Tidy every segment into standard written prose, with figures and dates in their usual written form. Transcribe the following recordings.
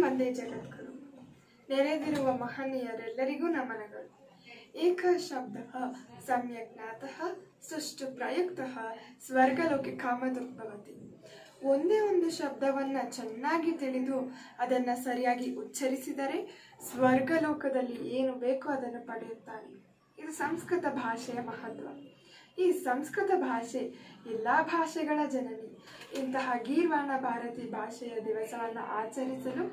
ವಂದೇ ಜಗದ್ಗುರು. ನೆರೆದಿರುವ ಮಹನೀಯರೆಲ್ಲರಿಗೂ ನಮನಗಳು. ಏಕ ಶಬ್ದಃ ಸಮ್ಯಕ್ ಜ್ಞಾತಃ ಸುಷ್ಟು ಪ್ರಯುಕ್ತಃ ಸ್ವರ್ಗಲೋಕೆ ಕಾಮದುರ್ಭವತಿ. ಒಂದೇ ಒಂದು ಶಬ್ದವನ್ನ ಚೆನ್ನಾಗಿ ತಿಳಿದು ಅದನ್ನ ಸರಿಯಾಗಿ ಉಚ್ಚರಿಸಿದರೆ ಸ್ವರ್ಗಲೋಕದಲ್ಲಿ ಏನು ಬೇಕೋ ಅದನ್ನು ಪಡೆಯುತ್ತಾನೆ. ಇದು ಸಂಸ್ಕೃತ ಭಾಷೆಯ ಮಹತ್ವ. ಈ ಸಂಸ್ಕೃತ ಭಾಷೆ ಎಲ್ಲ ಭಾಷೆಗಳ ಜನನಿ. ಇಂತಹ ಗೀರ್ವಾಣ ಭಾರತಿ ಭಾಷೆಯ ದಿವಸವನ್ನು ಆಚರಿಸಲು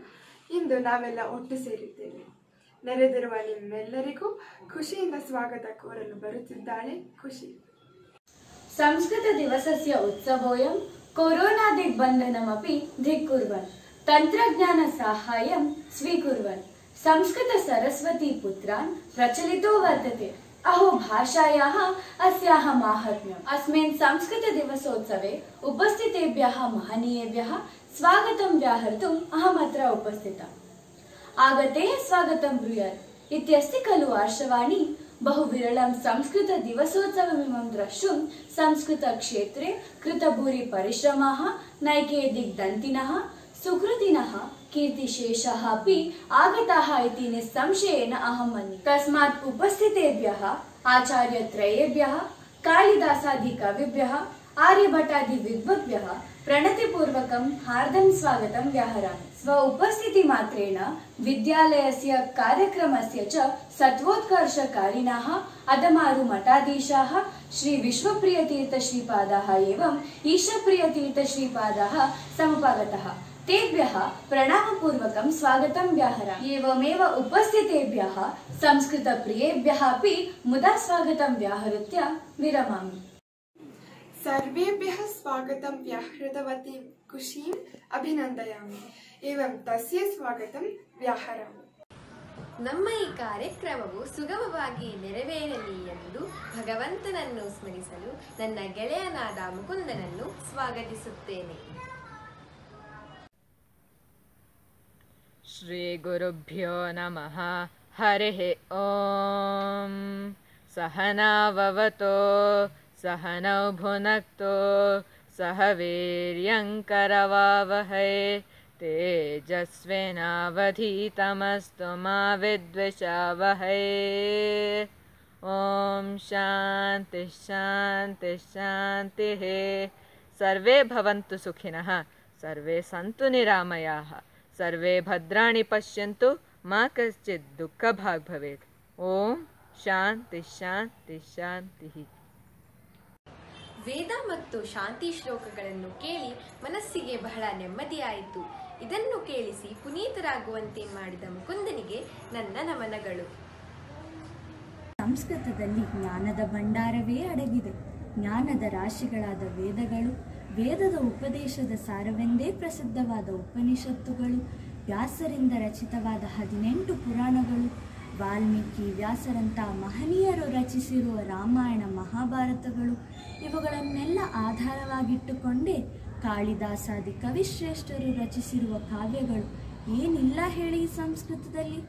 ಇಂದು ನಾವೆಲ್ಲ ಒಟ್ಟು ಸೇರಿದ್ದೇವೆ. ನೆರೆದಿರುವ ನಿಮ್ಮೆಲ್ಲರಿಗೂ ಖುಷಿಯಿಂದ ಸ್ವಾಗತ ಕೋರಲು ಬರುತ್ತಿದ್ದಾಳೆ ಖುಷಿ. ಸಂಸ್ಕೃತ ದಿವಸಸ್ಯ ಉತ್ಸವೋಯಂ ಕೊರೋನಾ ದಿಗ್ಬಂಧನಮಪಿ ಧಿಕ್ಕುರ್ವನ್ ತಂತ್ರಜ್ಞಾನ ಸಾಹಾಯಂ ಸ್ವೀಕುರ್ವನ್ ಸಂಸ್ಕೃತ ಸರಸ್ವತಿ ಪುತ್ರಾನ್ ಪ್ರಚಲಿತೋ ವರ್ತತೆ. अहो भाषायाः अस्याः माहात्म्यम्. अस्मिन् संस्कृत दिवसोत्सवे उपस्थितेभ्यः महनीयेभ्यः स्वागतं व्याहर्तुम् अहमत्र उपस्थिता. आगतेः स्वागतं ब्रूयात् इत्यस्ति खलु आर्षवाणी. बहु विरलं संस्कृत दिवसोत्सवमिमं द्रष्टुं संस्कृतक्षेत्रे कृतभूरि परिश्रमाः नैके दिग्दन्तिनः सुकृतिनः कीर्तिशेषाः अपि आगताः इति निस्संशयेन अहं मन्ये. तस्मात् उपस्थितेभ्यः आचार्यत्रयेभ्यः कालिदासादिकविभ्यः आर्यभटादिविद्वद्भ्यः प्रणतिपूर्वकं हार्दं स्वागतं व्याहरामि. स्व उपस्थितिमात्रेण विद्यालयस्य कार्यक्रमस्य च सत्वोत्कर्षकारिणः अदमारु मठाधीशाः श्री विश्वप्रियतीर्थश्रीपादाः एवं ईशप्रियतीर्थश्रीपादाः समुपगताः. तेभ्यः प्रणामपूर्वकं स्वागतं व्याहरामि. एवमेव उपस्थितेभ्यः संस्कृतप्रियेभ्यः अपि मुदा स्वागतं व्याहृत्य विरमामि. सर्वेभ्यः स्वागतं व्याहृतवतीं खुशीम् अभिनन्दयामि. एवं तस्य स्वागतं व्याहरामि. ನಮ್ಮ ಈ ಕಾರ್ಯಕ್ರಮವು ಸುಗಮವಾಗಿ ನೆರವೇರಲಿ ಎಂದು ಭಗವಂತನನ್ನು ಸ್ಮರಿಸಲು ನನ್ನ ಗೆಳೆಯನಾದ ಮುಕುಂದನನ್ನು ಸ್ವಾಗತಿಸುತ್ತೇನೆ. ಶ್ರೀ ಗುರುಭ್ಯೋ ನಮಃ. ಹರಿಃ ಓಂ. ಸಹನಾವವತೋ ಸಹನೌ ಭುನಕ್ತೋ ಸಹ ವೀರ್ಯಂಕರವಾವಹೈ ತೇಜಸ್ವಿನಾವಧೀತಮಸ್ತು ಮಾ ವಿದ್ವಿಷಾವಹೈ. ಓಂ ಶಾಂತಿ ಶಾಂತಿ ಶಾಂತಿ. ಸರ್ವೇ ಭವಂತು ಸುಖಿನಃ, ಸರ್ವೇ ಸಂತು ನಿರಾಮಯಾಃ, ಸರ್ವೇ ಭದ್ರಾಣಿ ಪಶ್ಯಂತು ಮಾ ಕಶ್ಚಿತ್ ದುಃಖಭಾಗ್ ಭವೇತ್. ಓಂ ಶಾಂತಿ ಶಾಂತಿ ಶಾಂತಿ. ವೇದ ಮತ್ತು ಶಾಂತಿ ಶ್ಲೋಕಗಳನ್ನು ಕೇಳಿ ಮನಸ್ಸಿಗೆ ಬಹಳ ನೆಮ್ಮದಿಯಾಯಿತು. ಇದನ್ನು ಕೇಳಿಸಿ ಪುನೀತರಾಗುವಂತೆ ಮಾಡಿದ ಮುಕುಂದನಿಗೆ ನನ್ನ ನಮನಗಳು. ಸಂಸ್ಕೃತದಲ್ಲಿ ಜ್ಞಾನದ ಭಂಡಾರವೇ ಅಡಗಿದೆ. ಜ್ಞಾನದ ರಾಶಿಗಳಾದ ವೇದಗಳು, ವೇದದ ಉಪದೇಶದ ಸಾರವೆಂದೇ ಪ್ರಸಿದ್ಧವಾದ ಉಪನಿಷತ್ತುಗಳು, ವ್ಯಾಸರಿಂದ ರಚಿತವಾದ 18 ಪುರಾಣಗಳು, ವಾಲ್ಮೀಕಿ ವ್ಯಾಸರಂಥ ಮಹನೀಯರು ರಚಿಸಿರುವ ರಾಮಾಯಣ ಮಹಾಭಾರತಗಳು, ಇವುಗಳನ್ನೆಲ್ಲ ಆಧಾರವಾಗಿಟ್ಟುಕೊಂಡೇ ಕಾಳಿದಾಸಾದಿ ಕವಿಶ್ರೇಷ್ಠರು ರಚಿಸಿರುವ ಕಾವ್ಯಗಳು ಏನಿಲ್ಲ ಹೇಳಿ ಸಂಸ್ಕೃತದಲ್ಲಿ.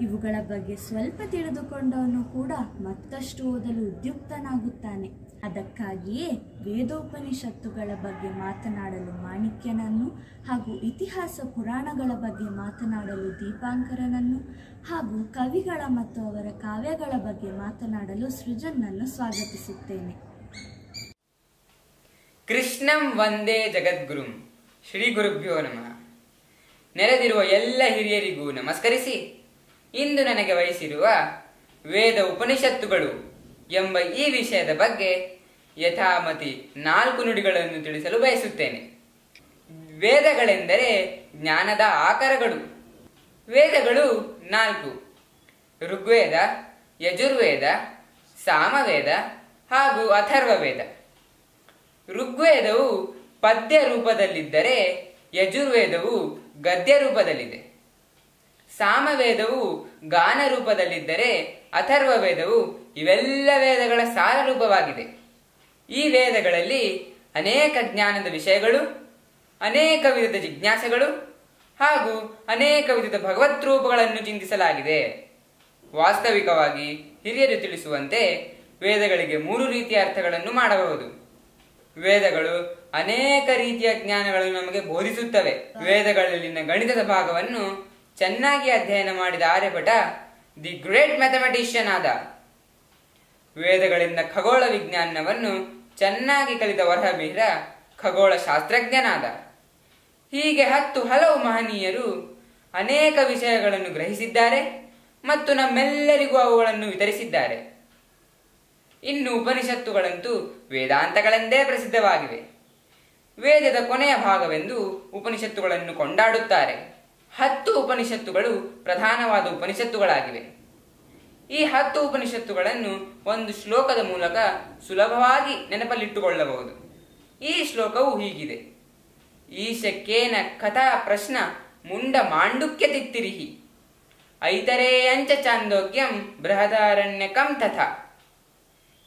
ಇವುಗಳ ಬಗ್ಗೆ ಸ್ವಲ್ಪ ತಿಳಿದುಕೊಂಡವನು ಕೂಡ ಮತ್ತಷ್ಟು ಓದಲು ಉದ್ಯುಕ್ತನಾಗುತ್ತಾನೆ. ಅದಕ್ಕಾಗಿಯೇ ವೇದೋಪನಿಷತ್ತುಗಳ ಬಗ್ಗೆ ಮಾತನಾಡಲು ಮಾಣಿಕ್ಯನನ್ನು ಹಾಗೂ ಇತಿಹಾಸ ಪುರಾಣಗಳ ಬಗ್ಗೆ ಮಾತನಾಡಲು ದೀಪಾಂಕರನನ್ನು ಹಾಗೂ ಕವಿಗಳ ಮತ್ತು ಅವರ ಕಾವ್ಯಗಳ ಬಗ್ಗೆ ಮಾತನಾಡಲು ಸೃಜನ್ನನ್ನು ಸ್ವಾಗತಿಸುತ್ತೇನೆ. ಕೃಷ್ಣಂ ವಂದೇ ಜಗದ್ಗುರುಂ. ಶ್ರೀ ಗುರುಭ್ಯೋ ನಮಃ. ನೆರೆದಿರುವ ಎಲ್ಲ ಹಿರಿಯರಿಗೂ ನಮಸ್ಕರಿಸಿ, ಇಂದು ನನಗೆ ವಹಿಸಿರುವ ವೇದ ಉಪನಿಷತ್ತುಗಳು ಎಂಬ ಈ ವಿಷಯದ ಬಗ್ಗೆ ಯಥಾಮತಿ 4 ನುಡಿಗಳನ್ನು ತಿಳಿಸಲು ಬಯಸುತ್ತೇನೆ. ವೇದಗಳೆಂದರೆ ಜ್ಞಾನದ ಆಕರಗಳು. ವೇದಗಳು 4: ಋಗ್ವೇದ, ಯಜುರ್ವೇದ, ಸಾಮವೇದ ಹಾಗೂ ಅಥರ್ವವೇದ. ಋಗ್ವೇದವು ಪದ್ಯ ರೂಪದಲ್ಲಿದ್ದರೆ ಯಜುರ್ವೇದವು ಗದ್ಯ ರೂಪದಲ್ಲಿದೆ. ಸಾಮವೇದವು ಗಾನ ರೂಪದಲ್ಲಿದ್ದರೆ ಅಥರ್ವವೇದವು ಇವೆಲ್ಲ ವೇದಗಳ ಸಾರ ರೂಪವಾಗಿದೆ. ಈ ವೇದಗಳಲ್ಲಿ ಅನೇಕ ಜ್ಞಾನದ ವಿಷಯಗಳು, ಅನೇಕ ವಿಧದ ಜಿಜ್ಞಾಸೆಗಳು ಹಾಗೂ ಅನೇಕ ವಿಧದ ಭಗವತ್ ರೂಪಗಳನ್ನು ಚಿಂತಿಸಲಾಗಿದೆ. ವಾಸ್ತವಿಕವಾಗಿ ಹಿರಿಯರು ತಿಳಿಸುವಂತೆ ವೇದಗಳಿಗೆ 3 ರೀತಿಯ ಅರ್ಥಗಳನ್ನು ಮಾಡಬಹುದು. ವೇದಗಳು ಅನೇಕ ರೀತಿಯ ಜ್ಞಾನಗಳನ್ನು ನಮಗೆ ಬೋಧಿಸುತ್ತವೆ. ವೇದಗಳಲ್ಲಿನ ಗಣಿತದ ಭಾಗವನ್ನು ಚೆನ್ನಾಗಿ ಅಧ್ಯಯನ ಮಾಡಿದ ಆರ್ಯಭಟ ದಿ ಗ್ರೇಟ್ ಮ್ಯಾಥಮೆಟಿಷಿಯನ್ ಆದ. ವೇದಗಳಿಂದ ಖಗೋಳ ವಿಜ್ಞಾನವನ್ನು ಚೆನ್ನಾಗಿ ಕಲಿತ ವರಹಮಿಹಿರ ಖಗೋಳ ಶಾಸ್ತ್ರಜ್ಞನಾದ. ಹೀಗೆ ಹಲವು ಮಹನೀಯರು ಅನೇಕ ವಿಷಯಗಳನ್ನು ಗ್ರಹಿಸಿದ್ದಾರೆ ಮತ್ತು ನಮ್ಮೆಲ್ಲರಿಗೂ ಅವುಗಳನ್ನು ವಿತರಿಸಿದ್ದಾರೆ. ಇನ್ನು ಉಪನಿಷತ್ತುಗಳಂತೂ ವೇದಾಂತಗಳೆಂದೇ ಪ್ರಸಿದ್ಧವಾಗಿವೆ. ವೇದದ ಕೊನೆಯ ಭಾಗವೆಂದು ಉಪನಿಷತ್ತುಗಳನ್ನು ಕೊಂಡಾಡುತ್ತಾರೆ. 10 ಉಪನಿಷತ್ತುಗಳು ಪ್ರಧಾನವಾದ ಉಪನಿಷತ್ತುಗಳಾಗಿವೆ. ಈ 10 ಉಪನಿಷತ್ತುಗಳನ್ನು ಒಂದು ಶ್ಲೋಕದ ಮೂಲಕ ಸುಲಭವಾಗಿ ನೆನಪಲ್ಲಿಟ್ಟುಕೊಳ್ಳಬಹುದು. ಈ ಶ್ಲೋಕವು ಹೀಗಿದೆ: ಈಶಕ್ಕೇನ ಕಥಾ ಪ್ರಶ್ನ ಮುಂಡ ಮಾಂಡುಕ್ಯ ತಿತ್ತಿರಿಹಿ ಐತರೇಯಂಚ ಚಾಂದೋಗ್ಯಂ ಬೃಹದಾರಣ್ಯಕಂ ತಥಾ.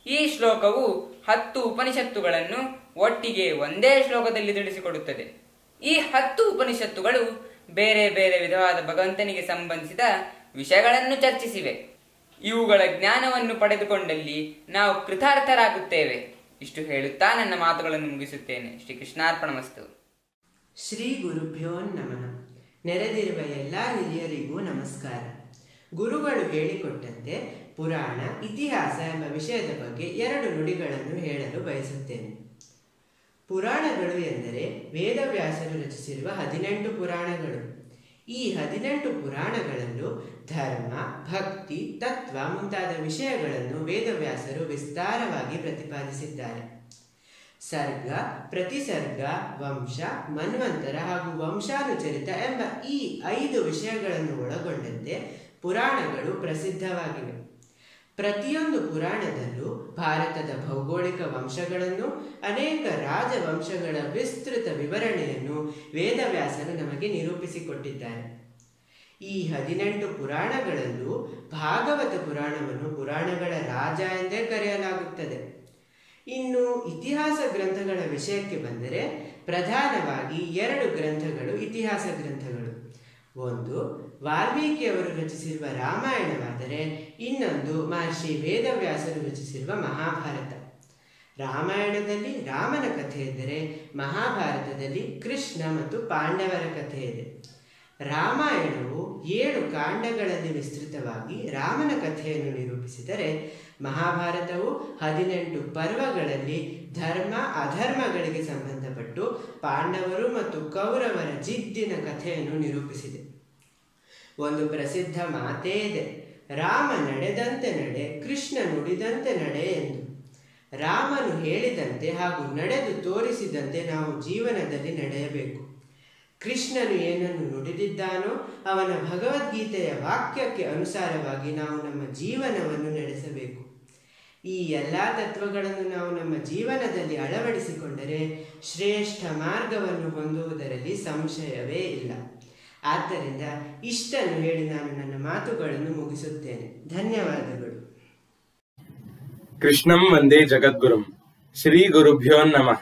ಈ ಶ್ಲೋಕವು 10 ಉಪನಿಷತ್ತುಗಳನ್ನು ಒಟ್ಟಿಗೆ ಒಂದೇ ಶ್ಲೋಕದಲ್ಲಿ ತಿಳಿಸಿಕೊಡುತ್ತದೆ. ಈ 10 ಉಪನಿಷತ್ತುಗಳು ಬೇರೆ ಬೇರೆ ವಿಧವಾದ ಭಗವಂತನಿಗೆ ಸಂಬಂಧಿಸಿದ ವಿಷಯಗಳನ್ನು ಚರ್ಚಿಸಿವೆ. ಇವುಗಳ ಜ್ಞಾನವನ್ನು ಪಡೆದುಕೊಂಡಲ್ಲಿ ನಾವು ಕೃತಾರ್ಥರಾಗುತ್ತೇವೆ. ಇಷ್ಟು ಹೇಳುತ್ತಾ ನನ್ನ ಮಾತುಗಳನ್ನು ಮುಗಿಸುತ್ತೇನೆ. ಶ್ರೀ ಕೃಷ್ಣಾರ್ಪಣಮಸ್ತು. ಶ್ರೀ ಗುರುಭ್ಯೋ ನಮಃ. ನೆರೆದಿರುವ ಎಲ್ಲ ಹಿರಿಯರಿಗೂ ನಮಸ್ಕಾರ. ಗುರುಗಳು ಹೇಳಿಕೊಟ್ಟಂತೆ ಪುರಾಣ, ಇತಿಹಾಸ ಎಂಬ ವಿಷಯದ ಬಗ್ಗೆ 2 ನುಡಿಗಳನ್ನು ಹೇಳಲು ಬಯಸುತ್ತೇನೆ. ಪುರಾಣಗಳು ಎಂದರೆ ವೇದವ್ಯಾಸರು ರಚಿಸಿರುವ 18 ಪುರಾಣಗಳು. ಈ 18 ಪುರಾಣಗಳಲ್ಲೂ ಧರ್ಮ, ಭಕ್ತಿ, ತತ್ವ ಮುಂತಾದ ವಿಷಯಗಳನ್ನು ವೇದವ್ಯಾಸರು ವಿಸ್ತಾರವಾಗಿ ಪ್ರತಿಪಾದಿಸಿದ್ದಾರೆ. ಸರ್ಗ, ಪ್ರತಿಸರ್ಗ, ವಂಶ, ಮನ್ವಂತರ ಹಾಗೂ ವಂಶಾನುಚರಿತ ಎಂಬ ಈ 5 ವಿಷಯಗಳನ್ನು ಒಳಗೊಂಡಂತೆ ಪುರಾಣಗಳು ಪ್ರಸಿದ್ಧವಾಗಿವೆ. ಪ್ರತಿಯೊಂದು ಪುರಾಣದಲ್ಲೂ ಭಾರತದ ಭೌಗೋಳಿಕ ವಂಶಗಳನ್ನು, ಅನೇಕ ರಾಜವಂಶಗಳ ವಿಸ್ತೃತ ವಿವರಣೆಯನ್ನು ವೇದವ್ಯಾಸರು ನಮಗೆ ನಿರೂಪಿಸಿಕೊಟ್ಟಿದ್ದಾರೆ. ಈ 18 ಪುರಾಣಗಳಲ್ಲೂ ಭಾಗವತ ಪುರಾಣವನ್ನು ಪುರಾಣಗಳ ರಾಜ ಎಂದೇ ಕರೆಯಲಾಗುತ್ತದೆ. ಇನ್ನು ಇತಿಹಾಸ ಗ್ರಂಥಗಳ ವಿಷಯಕ್ಕೆ ಬಂದರೆ ಪ್ರಧಾನವಾಗಿ 2 ಗ್ರಂಥಗಳು ಇತಿಹಾಸ ಗ್ರಂಥಗಳು. ಒಂದು ವಾಲ್ಮೀಕಿಯವರು ರಚಿಸಿರುವ ರಾಮಾಯಣವಾದರೆ ಇನ್ನೊಂದು ಮಹರ್ಷಿ ವೇದವ್ಯಾಸರು ರಚಿಸಿರುವ ಮಹಾಭಾರತ. ರಾಮಾಯಣದಲ್ಲಿ ರಾಮನ ಕಥೆ ಇದ್ದರೆ ಮಹಾಭಾರತದಲ್ಲಿ ಕೃಷ್ಣ ಮತ್ತು ಪಾಂಡವರ ಕಥೆ ಇದೆ. ರಾಮಾಯಣವು 7 ಕಾಂಡಗಳಲ್ಲಿ ವಿಸ್ತೃತವಾಗಿ ರಾಮನ ಕಥೆಯನ್ನು ನಿರೂಪಿಸಿದರೆ ಮಹಾಭಾರತವು 18 ಪರ್ವಗಳಲ್ಲಿ ಧರ್ಮ ಅಧರ್ಮಗಳಿಗೆ ಸಂಬಂಧಪಟ್ಟು ಪಾಂಡವರು ಮತ್ತು ಕೌರವರ ಜಿದ್ದಿನ ಕಥೆಯನ್ನು ನಿರೂಪಿಸಿದೆ. ಒಂದು ಪ್ರಸಿದ್ಧ ಮಾತೇ ಇದೆ: ರಾಮ ನಡೆದಂತೆ ನಡೆ, ಕೃಷ್ಣ ನುಡಿದಂತೆ ನಡೆ ಎಂದು. ರಾಮನು ಹೇಳಿದಂತೆ ಹಾಗೂ ನಡೆದು ತೋರಿಸಿದಂತೆ ನಾವು ಜೀವನದಲ್ಲಿ ನಡೆಯಬೇಕು. ಕೃಷ್ಣನು ಏನನ್ನು ನುಡಿದಿದ್ದಾನೋ ಅವನ ಭಗವದ್ಗೀತೆಯ ವಾಕ್ಯಕ್ಕೆ ಅನುಸಾರವಾಗಿ ನಾವು ನಮ್ಮ ಜೀವನವನ್ನು ನಡೆಸಬೇಕು. ಈ ಎಲ್ಲ ತತ್ವಗಳನ್ನು ನಾವು ನಮ್ಮ ಜೀವನದಲ್ಲಿ ಅಳವಡಿಸಿಕೊಂಡರೆ ಶ್ರೇಷ್ಠ ಮಾರ್ಗವನ್ನು ಹೊಂದುವುದರಲ್ಲಿ ಸಂಶಯವೇ ಇಲ್ಲ. ಆದ್ದರಿಂದ ಇಷ್ಟನ್ನು ಹೇಳಿ ನಾನು ನನ್ನ ಮಾತುಗಳನ್ನು ಮುಗಿಸುತ್ತೇನೆ. ಧನ್ಯವಾದಗಳು. ಕೃಷ್ಣಂ ವಂದೇ ಜಗದ್ಗುರುಂ. ಶ್ರೀ ಗುರುಭ್ಯೋ ನಮಃ.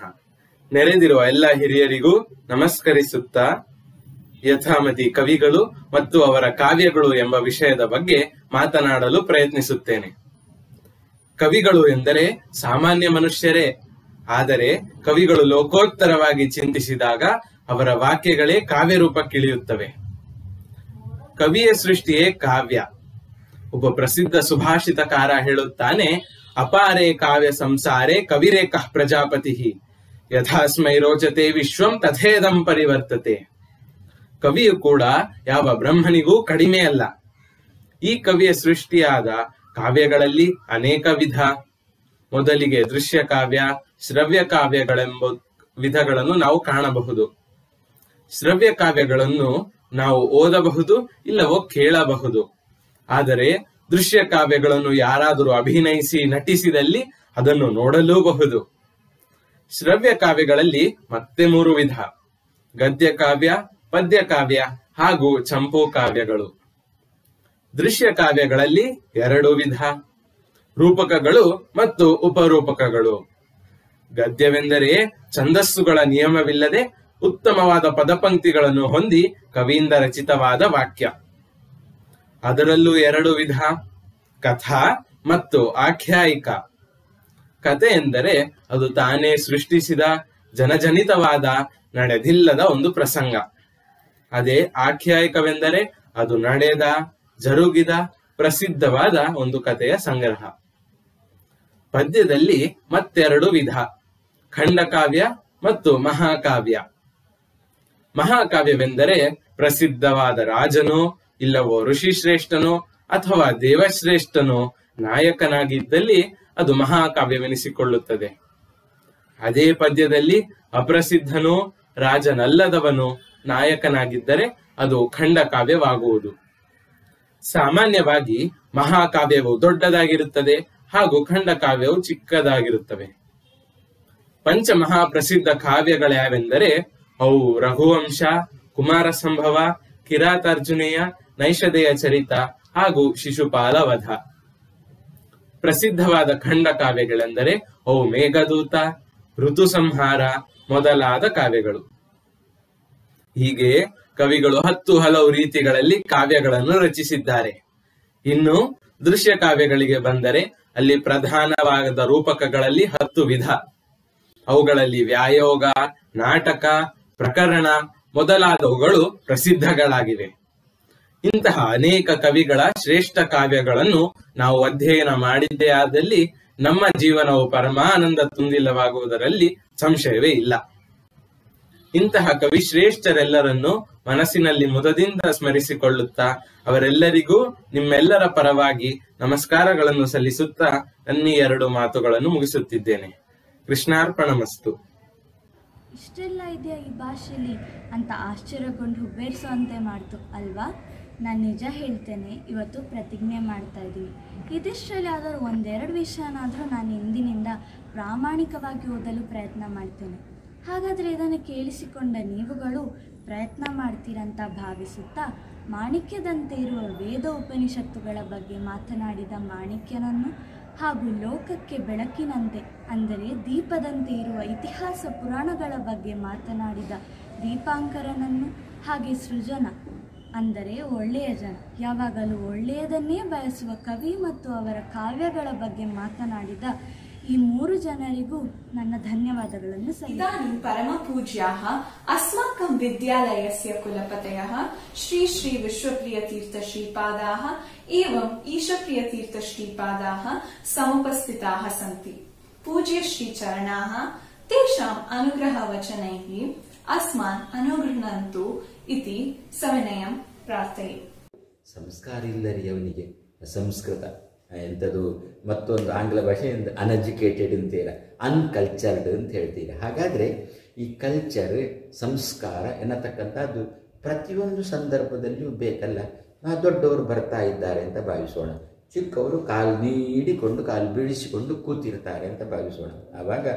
ನೆರೆದಿರುವ ಎಲ್ಲ ಹಿರಿಯರಿಗೂ ನಮಸ್ಕರಿಸುತ್ತಾ ಯಥಾಮತಿ ಕವಿಗಳು ಮತ್ತು ಅವರ ಕಾವ್ಯಗಳು ಎಂಬ ವಿಷಯದ ಬಗ್ಗೆ ಮಾತನಾಡಲು ಪ್ರಯತ್ನಿಸುತ್ತೇನೆ. ಕವಿಗಳು ಎಂದರೆ ಸಾಮಾನ್ಯ ಮನುಷ್ಯರೇ. ಆದರೆ ಕವಿಗಳು ಲೋಕೋತ್ತರವಾಗಿ ಚಿಂತಿಸಿದಾಗ ಅವರ ವಾಕ್ಯಗಳೇ ಕಾವ್ಯ ರೂಪಕ್ಕಿಳಿಯುತ್ತವೆ. ಕವಿಯ ಸೃಷ್ಟಿಯೇ ಕಾವ್ಯ. ಒಬ್ಬ ಪ್ರಸಿದ್ಧ ಸುಭಾಷಿತಕಾರ ಹೇಳುತ್ತಾನೆ: ಅಪಾರೇ ಕಾವ್ಯ ಸಂಸಾರೇ ಕವಿರೇಕಃ ಪ್ರಜಾಪತಿ ಯಥಾಸ್ಮೈ ರೋಚತೆ ವಿಶ್ವಂ ತಥೇದಂ ಪರಿವರ್ತತೆ. ಕವಿಯು ಕೂಡ ಯಾವ ಬ್ರಹ್ಮನಿಗೂ ಕಡಿಮೆ ಅಲ್ಲ. ಈ ಕವಿಯ ಸೃಷ್ಟಿಯಾದ ಕಾವ್ಯಗಳಲ್ಲಿ ಅನೇಕ ವಿಧ. ಮೊದಲಿಗೆ ದೃಶ್ಯ ಕಾವ್ಯ, ಶ್ರವ್ಯ ಕಾವ್ಯಗಳೆಂಬ ವಿಧಗಳನ್ನು ನಾವು ಕಾಣಬಹುದು. ಶ್ರವ್ಯ ಕಾವ್ಯಗಳನ್ನು ನಾವು ಓದಬಹುದು, ಇಲ್ಲವೋ ಕೇಳಬಹುದು. ಆದರೆ ದೃಶ್ಯ ಕಾವ್ಯಗಳನ್ನು ಯಾರಾದರೂ ಅಭಿನಯಿಸಿ ನಟಿಸಿದಲ್ಲಿ ಅದನ್ನು ನೋಡಲೂಬಹುದು. ಶ್ರವ್ಯ ಕಾವ್ಯಗಳಲ್ಲಿ ಮತ್ತೆ 3 ವಿಧ: ಗದ್ಯ ಕಾವ್ಯ, ಪದ್ಯ ಕಾವ್ಯ ಹಾಗೂ ಚಂಪೂ ಕಾವ್ಯಗಳು. ದೃಶ್ಯ ಕಾವ್ಯಗಳಲ್ಲಿ 2 ವಿಧ: ರೂಪಕಗಳು ಮತ್ತು ಉಪರೂಪಕಗಳು. ಗದ್ಯವೆಂದರೆ ಛಂದಸ್ಸುಗಳ ನಿಯಮವಿಲ್ಲದೆ ಉತ್ತಮವಾದ ಪದಪಂಕ್ತಿಗಳನ್ನು ಹೊಂದಿ ಕವಿಯಿಂದ ರಚಿತವಾದ ವಾಕ್ಯ. ಅದರಲ್ಲೂ 2 ವಿಧ: ಕಥಾ ಮತ್ತು ಆಖ್ಯಾಯಿಕ. ಕತೆ ಎಂದರೆ ಅದು ತಾನೇ ಸೃಷ್ಟಿಸಿದ ಜನಜನಿತವಾದ ನಡೆದಿಲ್ಲದ ಒಂದು ಪ್ರಸಂಗ. ಅದೇ ಆಖ್ಯಾಯಿಕವೆಂದರೆ ಅದು ನಡೆದ ಜರುಗಿದ ಪ್ರಸಿದ್ಧವಾದ ಒಂದು ಕಥೆಯ ಸಂಗ್ರಹ. ಪದ್ಯದಲ್ಲಿ ಮತ್ತೆರಡು ವಿಧ, ಖಂಡಕಾವ್ಯ ಮತ್ತು ಮಹಾಕಾವ್ಯ. ಮಹಾಕಾವ್ಯವೆಂದರೆ ಪ್ರಸಿದ್ಧವಾದ ರಾಜನೋ ಇಲ್ಲವೋ ಋಷಿಶ್ರೇಷ್ಠನೋ ಅಥವಾ ದೇವಶ್ರೇಷ್ಠನೋ ನಾಯಕನಾಗಿದ್ದಲ್ಲಿ ಅದು ಮಹಾಕಾವ್ಯವೆನಿಸಿಕೊಳ್ಳುತ್ತದೆ. ಅದೇ ಪದ್ಯದಲ್ಲಿ ಅಪ್ರಸಿದ್ಧನೋ ರಾಜನಲ್ಲದವನೋ ನಾಯಕನಾಗಿದ್ದರೆ ಅದು ಖಂಡಕಾವ್ಯವಾಗುವುದು. ಸಾಮಾನ್ಯವಾಗಿ ಮಹಾಕಾವ್ಯವು ದೊಡ್ಡದಾಗಿರುತ್ತದೆ ಹಾಗೂ ಖಂಡಕಾವ್ಯವು ಚಿಕ್ಕದಾಗಿರುತ್ತವೆ. ಪಂಚಮಹಾಪ್ರಸಿದ್ಧ ಕಾವ್ಯಗಳ್ಯಾವೆಂದರೆ ಅವು ರಘುವಂಶ, ಕುಮಾರ ಸಂಭವ, ಕಿರಾತಾರ್ಜುನೇಯ, ನೈಷಧೇಯ ಚರಿತ ಹಾಗೂ ಶಿಶುಪಾಲ ವಧ. ಪ್ರಸಿದ್ಧವಾದ ಖಂಡಕಾವ್ಯಗಳೆಂದರೆ ಅವು ಮೇಘದೂತ, ಋತು ಸಂಹಾರ ಮೊದಲಾದ ಕಾವ್ಯಗಳು. ಹೀಗೆ ಕವಿಗಳು 10 ಹಲವು ರೀತಿಗಳಲ್ಲಿ ಕಾವ್ಯಗಳನ್ನು ರಚಿಸಿದ್ದಾರೆ. ಇನ್ನು ದೃಶ್ಯ ಕಾವ್ಯಗಳಿಗೆ ಬಂದರೆ ಅಲ್ಲಿ ಪ್ರಧಾನವಾದ ರೂಪಕಗಳಲ್ಲಿ 10 ವಿಧ. ಅವುಗಳಲ್ಲಿ ವ್ಯಾಯೋಗ, ನಾಟಕ, ಪ್ರಕರಣ ಮೊದಲಾದವುಗಳು ಪ್ರಸಿದ್ಧಗಳಾಗಿವೆ. ಇಂತಹ ಅನೇಕ ಕವಿಗಳ ಶ್ರೇಷ್ಠ ಕಾವ್ಯಗಳನ್ನು ನಾವು ಅಧ್ಯಯನ ಮಾಡಿದ್ದೇ ಆದಲ್ಲಿ ನಮ್ಮ ಜೀವನವು ಪರಮಾನಂದ ತುಂದಿಲ್ಲವಾಗುವುದರಲ್ಲಿ ಸಂಶಯವೇ ಇಲ್ಲ. ಇಂತಹ ಕವಿ ಶ್ರೇಷ್ಠರೆಲ್ಲರನ್ನು ಮನಸ್ಸಿನಲ್ಲಿ ಮುದದಿಂದ ಸ್ಮರಿಸಿಕೊಳ್ಳುತ್ತಾ ಅವರೆಲ್ಲರಿಗೂ ನಿಮ್ಮೆಲ್ಲರ ಪರವಾಗಿ ನಮಸ್ಕಾರಗಳನ್ನು ಸಲ್ಲಿಸುತ್ತಾ ನನ್ನ 2 ಮಾತುಗಳನ್ನು ಮುಗಿಸುತ್ತಿದ್ದೇನೆ. ಕೃಷ್ಣಾರ್ಪಣಮಸ್ತು. ಇಷ್ಟೆಲ್ಲ ಇದೆಯಾ ಈ ಭಾಷೆಯಲ್ಲಿ ಅಂತ ಆಶ್ಚರ್ಯಗೊಂಡು ಹುಬ್ಬೇರಿಸುವಂತೆ ಮಾಡ್ತು ಅಲ್ವಾ? ನಾನು ನಿಜ ಹೇಳ್ತೇನೆ, ಇವತ್ತು ಪ್ರತಿಜ್ಞೆ ಮಾಡ್ತಾ ಇದ್ದೀವಿ. ಇದಿಷ್ಟರಲ್ಲಿ ಆದರೂ 1-2 ವಿಷಯನಾದರೂ ನಾನು ಇಂದಿನಿಂದ ಪ್ರಾಮಾಣಿಕವಾಗಿ ಓದಲು ಪ್ರಯತ್ನ ಮಾಡ್ತೇನೆ. ಹಾಗಾದರೆ ಇದನ್ನು ಕೇಳಿಸಿಕೊಂಡ ನೀವುಗಳು ಪ್ರಯತ್ನ ಮಾಡ್ತೀರಂತ ಭಾವಿಸುತ್ತಾ, ಮಾಣಿಕ್ಯದಂತೆ ಇರುವ ವೇದ ಉಪನಿಷತ್ತುಗಳ ಬಗ್ಗೆ ಮಾತನಾಡಿದ ಮಾಣಿಕ್ಯನನ್ನು ಹಾಗೂ ಲೋಕಕ್ಕೆ ಬೆಳಕಿನಂತೆ ಅಂದರೆ ದೀಪದಂತೆ ಇರುವ ಇತಿಹಾಸ ಪುರಾಣಗಳ ಬಗ್ಗೆ ಮಾತನಾಡಿದ ದೀಪಾಂಕರನನ್ನು, ಹಾಗೆ ಸೃಜನ ಅಂದರೆ ಒಳ್ಳೆಯ ಜನ, ಯಾವಾಗಲೂ ಒಳ್ಳೆಯದನ್ನೇ ಬಯಸುವ ಕವಿ ಮತ್ತು ಅವರ ಕಾವ್ಯಗಳ ಬಗ್ಗೆ ಮಾತನಾಡಿದ ಈ 3 ಜನರಿಗೂ ನನ್ನ ಧನ್ಯವಾದಗಳನ್ನು ಇದಾनीं परमपूज्याः अस्माकं विद्यालयस्य कुलपतयः श्री श्री विश्वप्रियतीर्थश्रीपादाः एवं ईशप्रियतीर्थश्रीपादाः समुपस्थिताः सन्ति. पूज्य श्रीचरणाः तेषाम् अनुग्रहवचनैः अस्मान् अनुगृह्णन्तु इति सविनयं प्रार्थये. ಸಂಸ್ಕಾರ ಇಲ್ಲರಿಯವನಿಗೆ ಸಂಸ್ಕೃತ ಎಂಥದ್ದು ಮತ್ತೊಂದು ಆಂಗ್ಲ ಭಾಷೆಯಿಂದ ಅನ್ಎಜುಕೇಟೆಡ್ ಅಂತೀರ, ಅನ್ಕಲ್ಚರ್ಡ್ ಅಂತ ಹೇಳ್ತೀರ. ಹಾಗಾದರೆ ಈ ಕಲ್ಚರ್, ಸಂಸ್ಕಾರ ಎನ್ನತಕ್ಕಂಥದ್ದು ಪ್ರತಿಯೊಂದು ಸಂದರ್ಭದಲ್ಲಿಯೂ ಬೇಕಲ್ಲ. ದೊಡ್ಡವರು ಬರ್ತಾ ಇದ್ದಾರೆ ಅಂತ ಭಾವಿಸೋಣ, ಚಿಕ್ಕವರು ಕಾಲು ನೀಡಿಕೊಂಡು ಕಾಲು ಬೀಳಿಸಿಕೊಂಡು ಕೂತಿರ್ತಾರೆ ಅಂತ ಭಾವಿಸೋಣ. ಆವಾಗ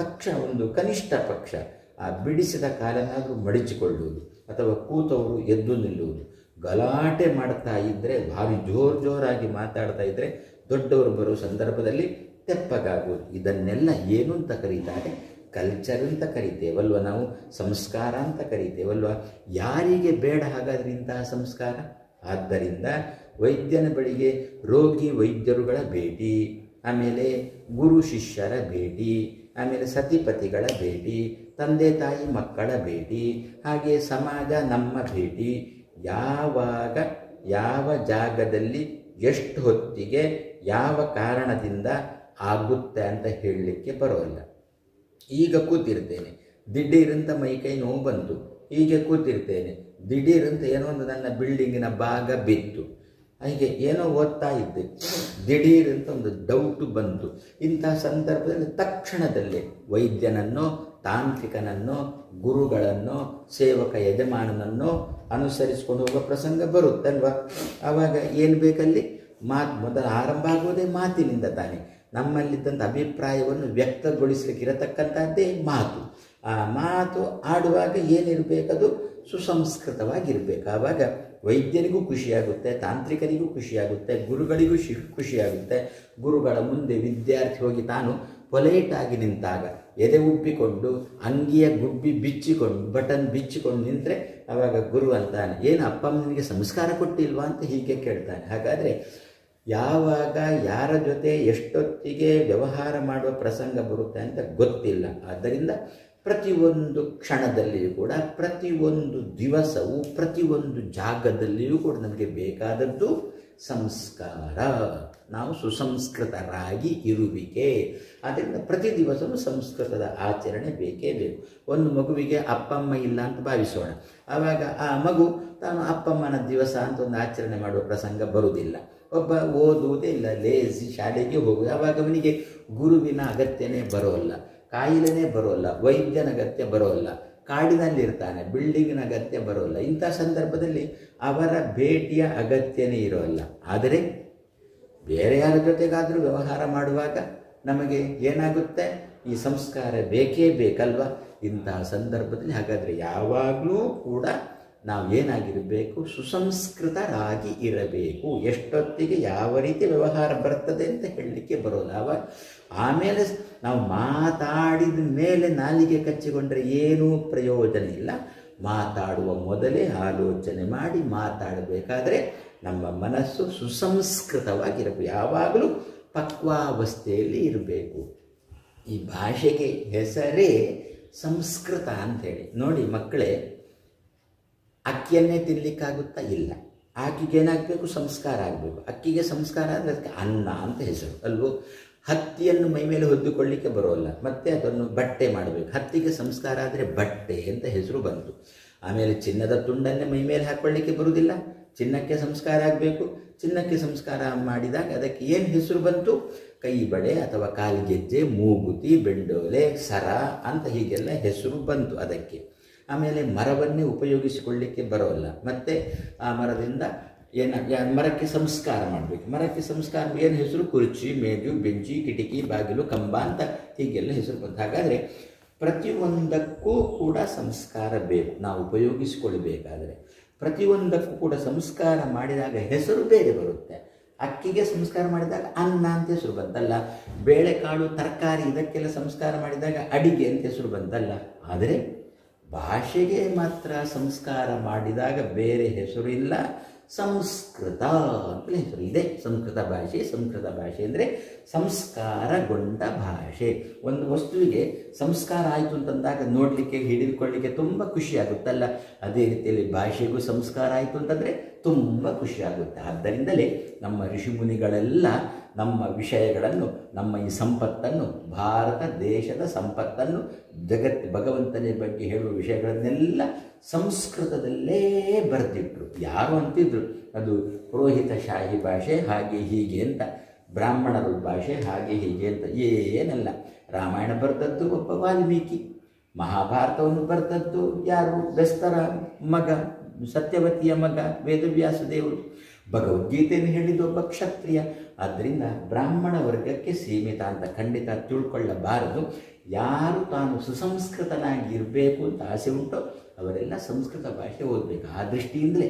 ತಕ್ಷಣ ಒಂದು ಕನಿಷ್ಠ ಪಕ್ಷ ಆ ಬಿಡಿಸಿದ ಕಾಲನ್ನಾದರೂ ಮಡಿಚಿಕೊಳ್ಳುವುದು ಅಥವಾ ಕೂತವರು ಎದ್ದು ನಿಲ್ಲುವುದು. ಗಲಾಟೆ ಮಾಡ್ತಾ ಇದ್ದರೆ, ಭಾರಿ ಜೋರಾಗಿ ಮಾತಾಡ್ತಾ ಇದ್ದರೆ ದೊಡ್ಡವರು ಬರೋ ಸಂದರ್ಭದಲ್ಲಿ ತೆಪ್ಪಗಾಗುವುದು. ಇದನ್ನೆಲ್ಲ ಏನು ಅಂತ ಕರೀತಾರೆ? ಕಲ್ಚರ್ ಅಂತ ಕರಿತೇವಲ್ವ ನಾವು, ಸಂಸ್ಕಾರ ಅಂತ ಕರಿತೇವಲ್ವ. ಯಾರಿಗೆ ಬೇಡ ಹಾಗಾದ್ರೆ ಇಂತಹ ಸಂಸ್ಕಾರ? ಆದ್ದರಿಂದ ವೈದ್ಯನ ಬಳಿಗೆ ರೋಗಿ ವೈದ್ಯರುಗಳ ಭೇಟಿ, ಆಮೇಲೆ ಗುರು ಶಿಷ್ಯರ ಭೇಟಿ, ಆಮೇಲೆ ಸತಿಪತಿಗಳ ಭೇಟಿ, ತಂದೆ ತಾಯಿ ಮಕ್ಕಳ ಭೇಟಿ, ಹಾಗೆ ಸಮಾಜ ನಮ್ಮ ಭೇಟಿ, ಯಾವಾಗ ಯಾವ ಜಾಗದಲ್ಲಿ ಎಷ್ಟು ಹೊತ್ತಿಗೆ ಯಾವ ಕಾರಣದಿಂದ ಆಗುತ್ತೆ ಅಂತ ಹೇಳಲಿಕ್ಕೆ ಬರೋಲ್ಲ. ಈಗ ಕೂತಿರ್ತೇನೆ, ದಿಢೀರಂತ ಮೈಕೈ ನೋವು ಬಂತು, ಹೀಗೆ ಕೂತಿರ್ತೇನೆ, ದಿಢೀರಂತ ಏನೋ ಒಂದು ನನ್ನ ಬಿಲ್ಡಿಂಗಿನ ಭಾಗ ಬಿತ್ತು, ಹೀಗೆ ಏನೋ ಓದ್ತಾ ಇದ್ದೆ, ದಿಢೀರಂತ ಒಂದು ಡೌಟು ಬಂತು. ಇಂತಹ ಸಂದರ್ಭದಲ್ಲಿ ತಕ್ಷಣದಲ್ಲೇ ವೈದ್ಯನನ್ನೋ ತಾಂತ್ರಿಕನನ್ನೋ ಗುರುಗಳನ್ನೋ ಸೇವಕ ಯಜಮಾನನನ್ನೋ ಅನುಸರಿಸಿಕೊಂಡು ಹೋಗೋ ಪ್ರಸಂಗ ಬರುತ್ತಲ್ವ. ಆವಾಗ ಏನು ಬೇಕಲ್ಲಿ? ಮೊದಲು ಆರಂಭ ಆಗುವುದೇ ಮಾತಿನಿಂದ ತಾನೆ. ನಮ್ಮಲ್ಲಿದ್ದಂಥ ಅಭಿಪ್ರಾಯವನ್ನು ವ್ಯಕ್ತಗೊಳಿಸಲಿಕ್ಕಿರತಕ್ಕಂಥದ್ದೇ ಮಾತು. ಆ ಮಾತು ಆಡುವಾಗ ಏನಿರಬೇಕದು? ಸುಸಂಸ್ಕೃತವಾಗಿರಬೇಕು. ಆವಾಗ ವೈದ್ಯರಿಗೂ ಖುಷಿಯಾಗುತ್ತೆ, ತಾಂತ್ರಿಕರಿಗೂ ಖುಷಿಯಾಗುತ್ತೆ, ಗುರುಗಳಿಗೂ ಖುಷಿಯಾಗುತ್ತೆ. ಗುರುಗಳ ಮುಂದೆ ವಿದ್ಯಾರ್ಥಿ ಹೋಗಿ ತಾನು ಪೊಲೈಟಾಗಿ ನಿಂತಾಗ, ಎದೆ ಉಬ್ಬಿಕೊಂಡು ಅಂಗಿಯ ಗುಬ್ಬಿ ಬಿಚ್ಚಿಕೊಂಡು ಬಟನ್ ಬಿಚ್ಚಿಕೊಂಡು ನಿಂತರೆ ಆವಾಗ ಗುರು ಅಂತಾನೆ, ಏನು ಅಪ್ಪ ನಿನಗೆ ಸಂಸ್ಕಾರ ಕೊಟ್ಟಿಲ್ವಾ ಅಂತ ಹೀಗೆ ಕೇಳ್ತಾನೆ. ಹಾಗಾದರೆ ಯಾವಾಗ ಯಾರ ಜೊತೆ ಎಷ್ಟೊತ್ತಿಗೆ ವ್ಯವಹಾರ ಮಾಡುವ ಪ್ರಸಂಗ ಬರುತ್ತೆ ಅಂತ ಗೊತ್ತಿಲ್ಲ. ಆದ್ದರಿಂದ ಪ್ರತಿಯೊಂದು ಕ್ಷಣದಲ್ಲಿಯೂ ಕೂಡ, ಪ್ರತಿಯೊಂದು ದಿವಸವೂ, ಪ್ರತಿಯೊಂದು ಜಾಗದಲ್ಲಿಯೂ ಕೂಡ ನಮಗೆ ಬೇಕಾದದ್ದು ಸಂಸ್ಕಾರ. ನಾವು ಸುಸಂಸ್ಕೃತರಾಗಿ ಇರುವಿಕೆ. ಆದ್ದರಿಂದ ಪ್ರತಿ ದಿವಸವೂ ಸಂಸ್ಕೃತದ ಆಚರಣೆ ಬೇಕೇ ಬೇಕು. ಒಂದು ಮಗುವಿಗೆ ಅಪ್ಪಮ್ಮ ಇಲ್ಲ ಅಂತ ಭಾವಿಸೋಣ. ಆವಾಗ ಆ ಮಗು ತಾನು ಅಪ್ಪಮ್ಮನ ದಿವಸ ಅಂತ ಒಂದು ಆಚರಣೆ ಮಾಡುವ ಪ್ರಸಂಗ ಬರುವುದಿಲ್ಲ. ಒಬ್ಬ ಓದುವುದೇ ಇಲ್ಲ, ಲೇಸಿ, ಶಾಲೆಗೆ ಹೋಗುವುದು. ಆವಾಗ ಅವನಿಗೆ ಗುರುವಿನ ಅಗತ್ಯನೇ ಬರೋಲ್ಲ, ಕಾಯಿಲೆನೇ ಬರೋಲ್ಲ, ವೈದ್ಯನ ಅಗತ್ಯ ಬರೋಲ್ಲ, ಕಾಡಿನಲ್ಲಿರ್ತಾನೆ, ಬಿಲ್ಡಿಂಗಿನ ಅಗತ್ಯ ಬರೋಲ್ಲ. ಇಂಥ ಸಂದರ್ಭದಲ್ಲಿ ಅವರ ಭೇಟಿಯ ಅಗತ್ಯನೇ ಇರೋಲ್ಲ. ಆದರೆ ಬೇರೆ ಯಾರ ಜೊತೆಗಾದರೂ ವ್ಯವಹಾರ ಮಾಡುವಾಗ ನಮಗೆ ಏನಾಗುತ್ತೆ? ಈ ಸಂಸ್ಕಾರ ಬೇಕೇ ಬೇಕಲ್ವ? ಇಂತಹ ಸಂದರ್ಭದಲ್ಲಿ ಹಾಗಾದರೆ ಯಾವಾಗಲೂ ಕೂಡ ನಾವು ಏನಾಗಿರಬೇಕು? ಸುಸಂಸ್ಕೃತರಾಗಿ ಇರಬೇಕು. ಎಷ್ಟೊತ್ತಿಗೆ ಯಾವ ರೀತಿ ವ್ಯವಹಾರ ಬರ್ತದೆ ಅಂತ ಹೇಳಲಿಕ್ಕೆ ಬರೋಲ್ಲ. ಆಮೇಲೆ ನಾವು ಮಾತಾಡಿದ ಮೇಲೆ ನಾಲಿಗೆ ಕಚ್ಚಿಕೊಂಡ್ರೆ ಏನೂ ಪ್ರಯೋಜನ ಇಲ್ಲ. ಮಾತಾಡುವ ಮೊದಲೇ ಆಲೋಚನೆ ಮಾಡಿ ಮಾತಾಡಬೇಕಾದ್ರೆ ನಮ್ಮ ಮನಸ್ಸು ಸುಸಂಸ್ಕೃತವಾಗಿರಬೇಕು. ಯಾವಾಗಲೂ ಪಕ್ವಾವಸ್ಥೆಯಲ್ಲಿ ಇರಬೇಕು. ಈ ಭಾಷೆಗೆ ಹೆಸರೇ ಸಂಸ್ಕೃತ ಅಂಥೇಳಿ. ನೋಡಿ ಮಕ್ಕಳೇ, ಅಕ್ಕಿಯನ್ನೇ ತಿನ್ನಲಿಕ್ಕಾಗುತ್ತಾ? ಇಲ್ಲ. ಆಕೆಗೆ ಏನಾಗಬೇಕು? ಸಂಸ್ಕಾರ ಆಗಬೇಕು. ಅಕ್ಕಿಗೆ ಸಂಸ್ಕಾರ ಅಂದರೆ ಅದಕ್ಕೆ ಅನ್ನ ಅಂತ ಹೆಸರು ಅಲ್ವೋ? ಹತ್ತಿಯನ್ನು ಮೈ ಮೇಲೆ ಹೊದ್ದುಕೊಳ್ಳಿಕ್ಕೆ ಬರೋಲ್ಲ, ಮತ್ತೆ ಅದನ್ನು ಬಟ್ಟೆ ಮಾಡಬೇಕು. ಹತ್ತಿಗೆ ಸಂಸ್ಕಾರ ಆದರೆ ಬಟ್ಟೆ ಅಂತ ಹೆಸರು ಬಂತು. ಆಮೇಲೆ ಚಿನ್ನದ ತುಂಡನ್ನೇ ಮೈ ಮೇಲೆ ಹಾಕ್ಕೊಳ್ಳಿಕ್ಕೆ ಬರುವುದಿಲ್ಲ, ಚಿನ್ನಕ್ಕೆ ಸಂಸ್ಕಾರ ಆಗಬೇಕು. ಚಿನ್ನಕ್ಕೆ ಸಂಸ್ಕಾರ ಮಾಡಿದಾಗ ಅದಕ್ಕೆ ಏನು ಹೆಸರು ಬಂತು? ಕೈ ಬಳೆ ಅಥವಾ ಕಾಲ್ಗೆಜ್ಜೆ, ಮೂಗುತಿ, ಬೆಂಡೋಲೆ, ಸರ ಅಂತ ಹೀಗೆಲ್ಲ ಹೆಸರು ಬಂತು ಅದಕ್ಕೆ. ಆಮೇಲೆ ಮರವನ್ನೇ ಉಪಯೋಗಿಸಿಕೊಳ್ಳಿಕ್ಕೆ ಬರೋಲ್ಲ, ಮತ್ತು ಆ ಮರದಿಂದ ಮರಕ್ಕೆ ಸಂಸ್ಕಾರ ಮಾಡಬೇಕು. ಮರಕ್ಕೆ ಸಂಸ್ಕಾರ ಏನು ಹೆಸರು? ಕುರ್ಚಿ, ಮೇಜು, ಬೆಂಚಿ, ಕಿಟಕಿ, ಬಾಗಿಲು, ಕಂಬ ಅಂತ ಹೀಗೆಲ್ಲ ಹೆಸರು ಬಂತು. ಹಾಗಾದರೆ ಪ್ರತಿಯೊಂದಕ್ಕೂ ಕೂಡ ಸಂಸ್ಕಾರ ಬೇಕು. ನಾವು ಉಪಯೋಗಿಸಿಕೊಳ್ಬೇಕಾದ್ರೆ ಪ್ರತಿಯೊಂದಕ್ಕೂ ಕೂಡ ಸಂಸ್ಕಾರ ಮಾಡಿದಾಗ ಹೆಸರು ಬೇರೆ ಬರುತ್ತೆ. ಅಕ್ಕಿಗೆ ಸಂಸ್ಕಾರ ಮಾಡಿದಾಗ ಅನ್ನ ಅಂತ ಹೆಸರು ಬಂತಲ್ಲ, ಬೇಳೆಕಾಳು, ತರಕಾರಿ ಇದಕ್ಕೆಲ್ಲ ಸಂಸ್ಕಾರ ಮಾಡಿದಾಗ ಅಡಿಗೆ ಅಂತ ಹೆಸರು ಬಂತಲ್ಲ. ಆದರೆ ಭಾಷೆಗೆ ಮಾತ್ರ ಸಂಸ್ಕಾರ ಮಾಡಿದಾಗ ಬೇರೆ ಹೆಸರು ಇಲ್ಲ, ಸಂಸ್ಕೃತ ಅಂತಲೇ ಹೆಸರು ಇದೆ. ಸಂಸ್ಕೃತ ಭಾಷೆ ಅಂದರೆ ಸಂಸ್ಕಾರಗೊಂಡ ಭಾಷೆ. ಒಂದು ವಸ್ತುವಿಗೆ ಸಂಸ್ಕಾರ ಆಯಿತು ಅಂತಂದಾಗ ನೋಡಲಿಕ್ಕೆ, ಹಿಡಿದುಕೊಳ್ಳಲಿಕ್ಕೆ ತುಂಬ ಖುಷಿಯಾಗುತ್ತಲ್ಲ. ಅದೇ ರೀತಿಯಲ್ಲಿ ಭಾಷೆಗೂ ಸಂಸ್ಕಾರ ಆಯಿತು ಅಂತಂದರೆ ತುಂಬ ಖುಷಿಯಾಗುತ್ತೆ. ಆದ್ದರಿಂದಲೇ ನಮ್ಮ ಋಷಿಮುನಿಗಳೆಲ್ಲ ನಮ್ಮ ವಿಷಯಗಳನ್ನು, ನಮ್ಮ ಈ ಸಂಪತ್ತನ್ನು, ಭಾರತ ದೇಶದ ಸಂಪತ್ತನ್ನು, ಭಗವಂತನ ಬಗ್ಗೆ ಹೇಳುವ ವಿಷಯಗಳನ್ನೆಲ್ಲ ಸಂಸ್ಕೃತದಲ್ಲೇ ಬರೆದಿಟ್ರು. ಯಾರು ಅಂತಿದ್ರು ಅದು ಪುರೋಹಿತಶಾಹಿ ಭಾಷೆ ಹಾಗೆ ಹೀಗೆ ಅಂತ, ಬ್ರಾಹ್ಮಣರ ಭಾಷೆ ಹಾಗೆ ಹೀಗೆ ಅಂತ ಏನಲ್ಲ. ರಾಮಾಯಣ ಬರೆದದ್ದು ಒಬ್ಬ ವಾಲ್ಮೀಕಿ, ಮಹಾಭಾರತವನ್ನು ಬರೆದದ್ದು ಯಾರು? ಬೆಸ್ತರ ಮಗ, ಸತ್ಯವತಿಯ ಮಗ ವೇದವ್ಯಾಸ ದೇವರು, ಭಗವದ್ಗೀತೆಯನ್ನು ಹೇಳಿದ್ದು ಒಬ್ಬ ಕ್ಷತ್ರಿಯ. ಆದ್ದರಿಂದ ಬ್ರಾಹ್ಮಣ ವರ್ಗಕ್ಕೆ ಸೀಮಿತ ಅಂತ ಖಂಡಿತ ತಿಳ್ಕೊಳ್ಳಬಾರದು. ಯಾರು ತಾನು ಸುಸಂಸ್ಕೃತನಾಗಿ ಇರಬೇಕು ಅಂತ ಆಸೆ ಉಂಟೋ ಅವರೆಲ್ಲ ಸಂಸ್ಕೃತ ಭಾಷೆ ಓದಬೇಕು. ಆ ದೃಷ್ಟಿಯಿಂದಲೇ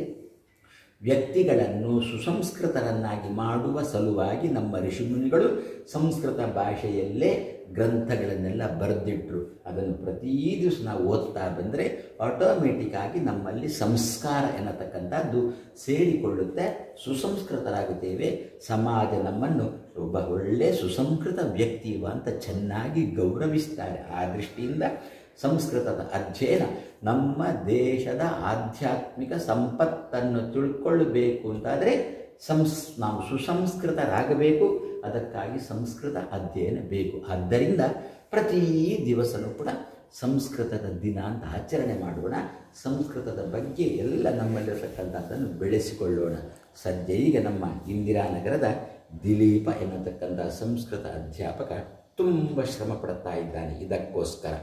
ವ್ಯಕ್ತಿಗಳನ್ನು ಸುಸಂಸ್ಕೃತರನ್ನಾಗಿ ಮಾಡುವ ಸಲುವಾಗಿ ನಮ್ಮ ಋಷಿಮುನಿಗಳು ಸಂಸ್ಕೃತ ಭಾಷೆಯಲ್ಲೇ ಗ್ರಂಥಗಳನ್ನೆಲ್ಲ ಬರೆದಿಟ್ಟರು. ಅದನ್ನು ಪ್ರತಿ ದಿವಸ ನಾವು ಓದ್ತಾ ಬಂದರೆ ಆಟೋಮೆಟಿಕ್ ಆಗಿ ನಮ್ಮಲ್ಲಿ ಸಂಸ್ಕಾರ ಎನ್ನತಕ್ಕಂಥದ್ದು ಸೇರಿಕೊಳ್ಳುತ್ತೆ, ಸುಸಂಸ್ಕೃತರಾಗುತ್ತೇವೆ. ಸಮಾಜ ನಮ್ಮನ್ನು ಒಬ್ಬ ಒಳ್ಳೆಯ ಸುಸಂಸ್ಕೃತ ವ್ಯಕ್ತಿ ಅಂತ ಚೆನ್ನಾಗಿ ಗೌರವಿಸ್ತಾರೆ. ಆ ದೃಷ್ಟಿಯಿಂದ ಸಂಸ್ಕೃತದ ಅಧ್ಯಯನ ನಮ್ಮ ದೇಶದ ಆಧ್ಯಾತ್ಮಿಕ ಸಂಪತ್ತನ್ನು ತಿಳ್ಕೊಳ್ಳಬೇಕು ಅಂತಾದರೆ ನಾವು ಸುಸಂಸ್ಕೃತರಾಗಬೇಕು. ಅದಕ್ಕಾಗಿ ಸಂಸ್ಕೃತ ಅಧ್ಯಯನ ಬೇಕು. ಆದ್ದರಿಂದ ಪ್ರತಿ ದಿವಸನೂ ಕೂಡ ಸಂಸ್ಕೃತದ ದಿನ ಅಂತ ಆಚರಣೆ ಮಾಡೋಣ. ಸಂಸ್ಕೃತದ ಬಗ್ಗೆ ಎಲ್ಲ ನಮ್ಮಲ್ಲಿರತಕ್ಕಂಥದ್ದನ್ನು ಬೆಳೆಸಿಕೊಳ್ಳೋಣ. ಸದ್ಯ ಈಗ ನಮ್ಮ ಇಂದಿರಾನಗರದ ದಿಲೀಪ ಎನ್ನತಕ್ಕಂಥ ಸಂಸ್ಕೃತ ಅಧ್ಯಾಪಕ ತುಂಬ ಶ್ರಮ ಪಡ್ತಾ ಇದ್ದಾನೆ ಇದಕ್ಕೋಸ್ಕರ.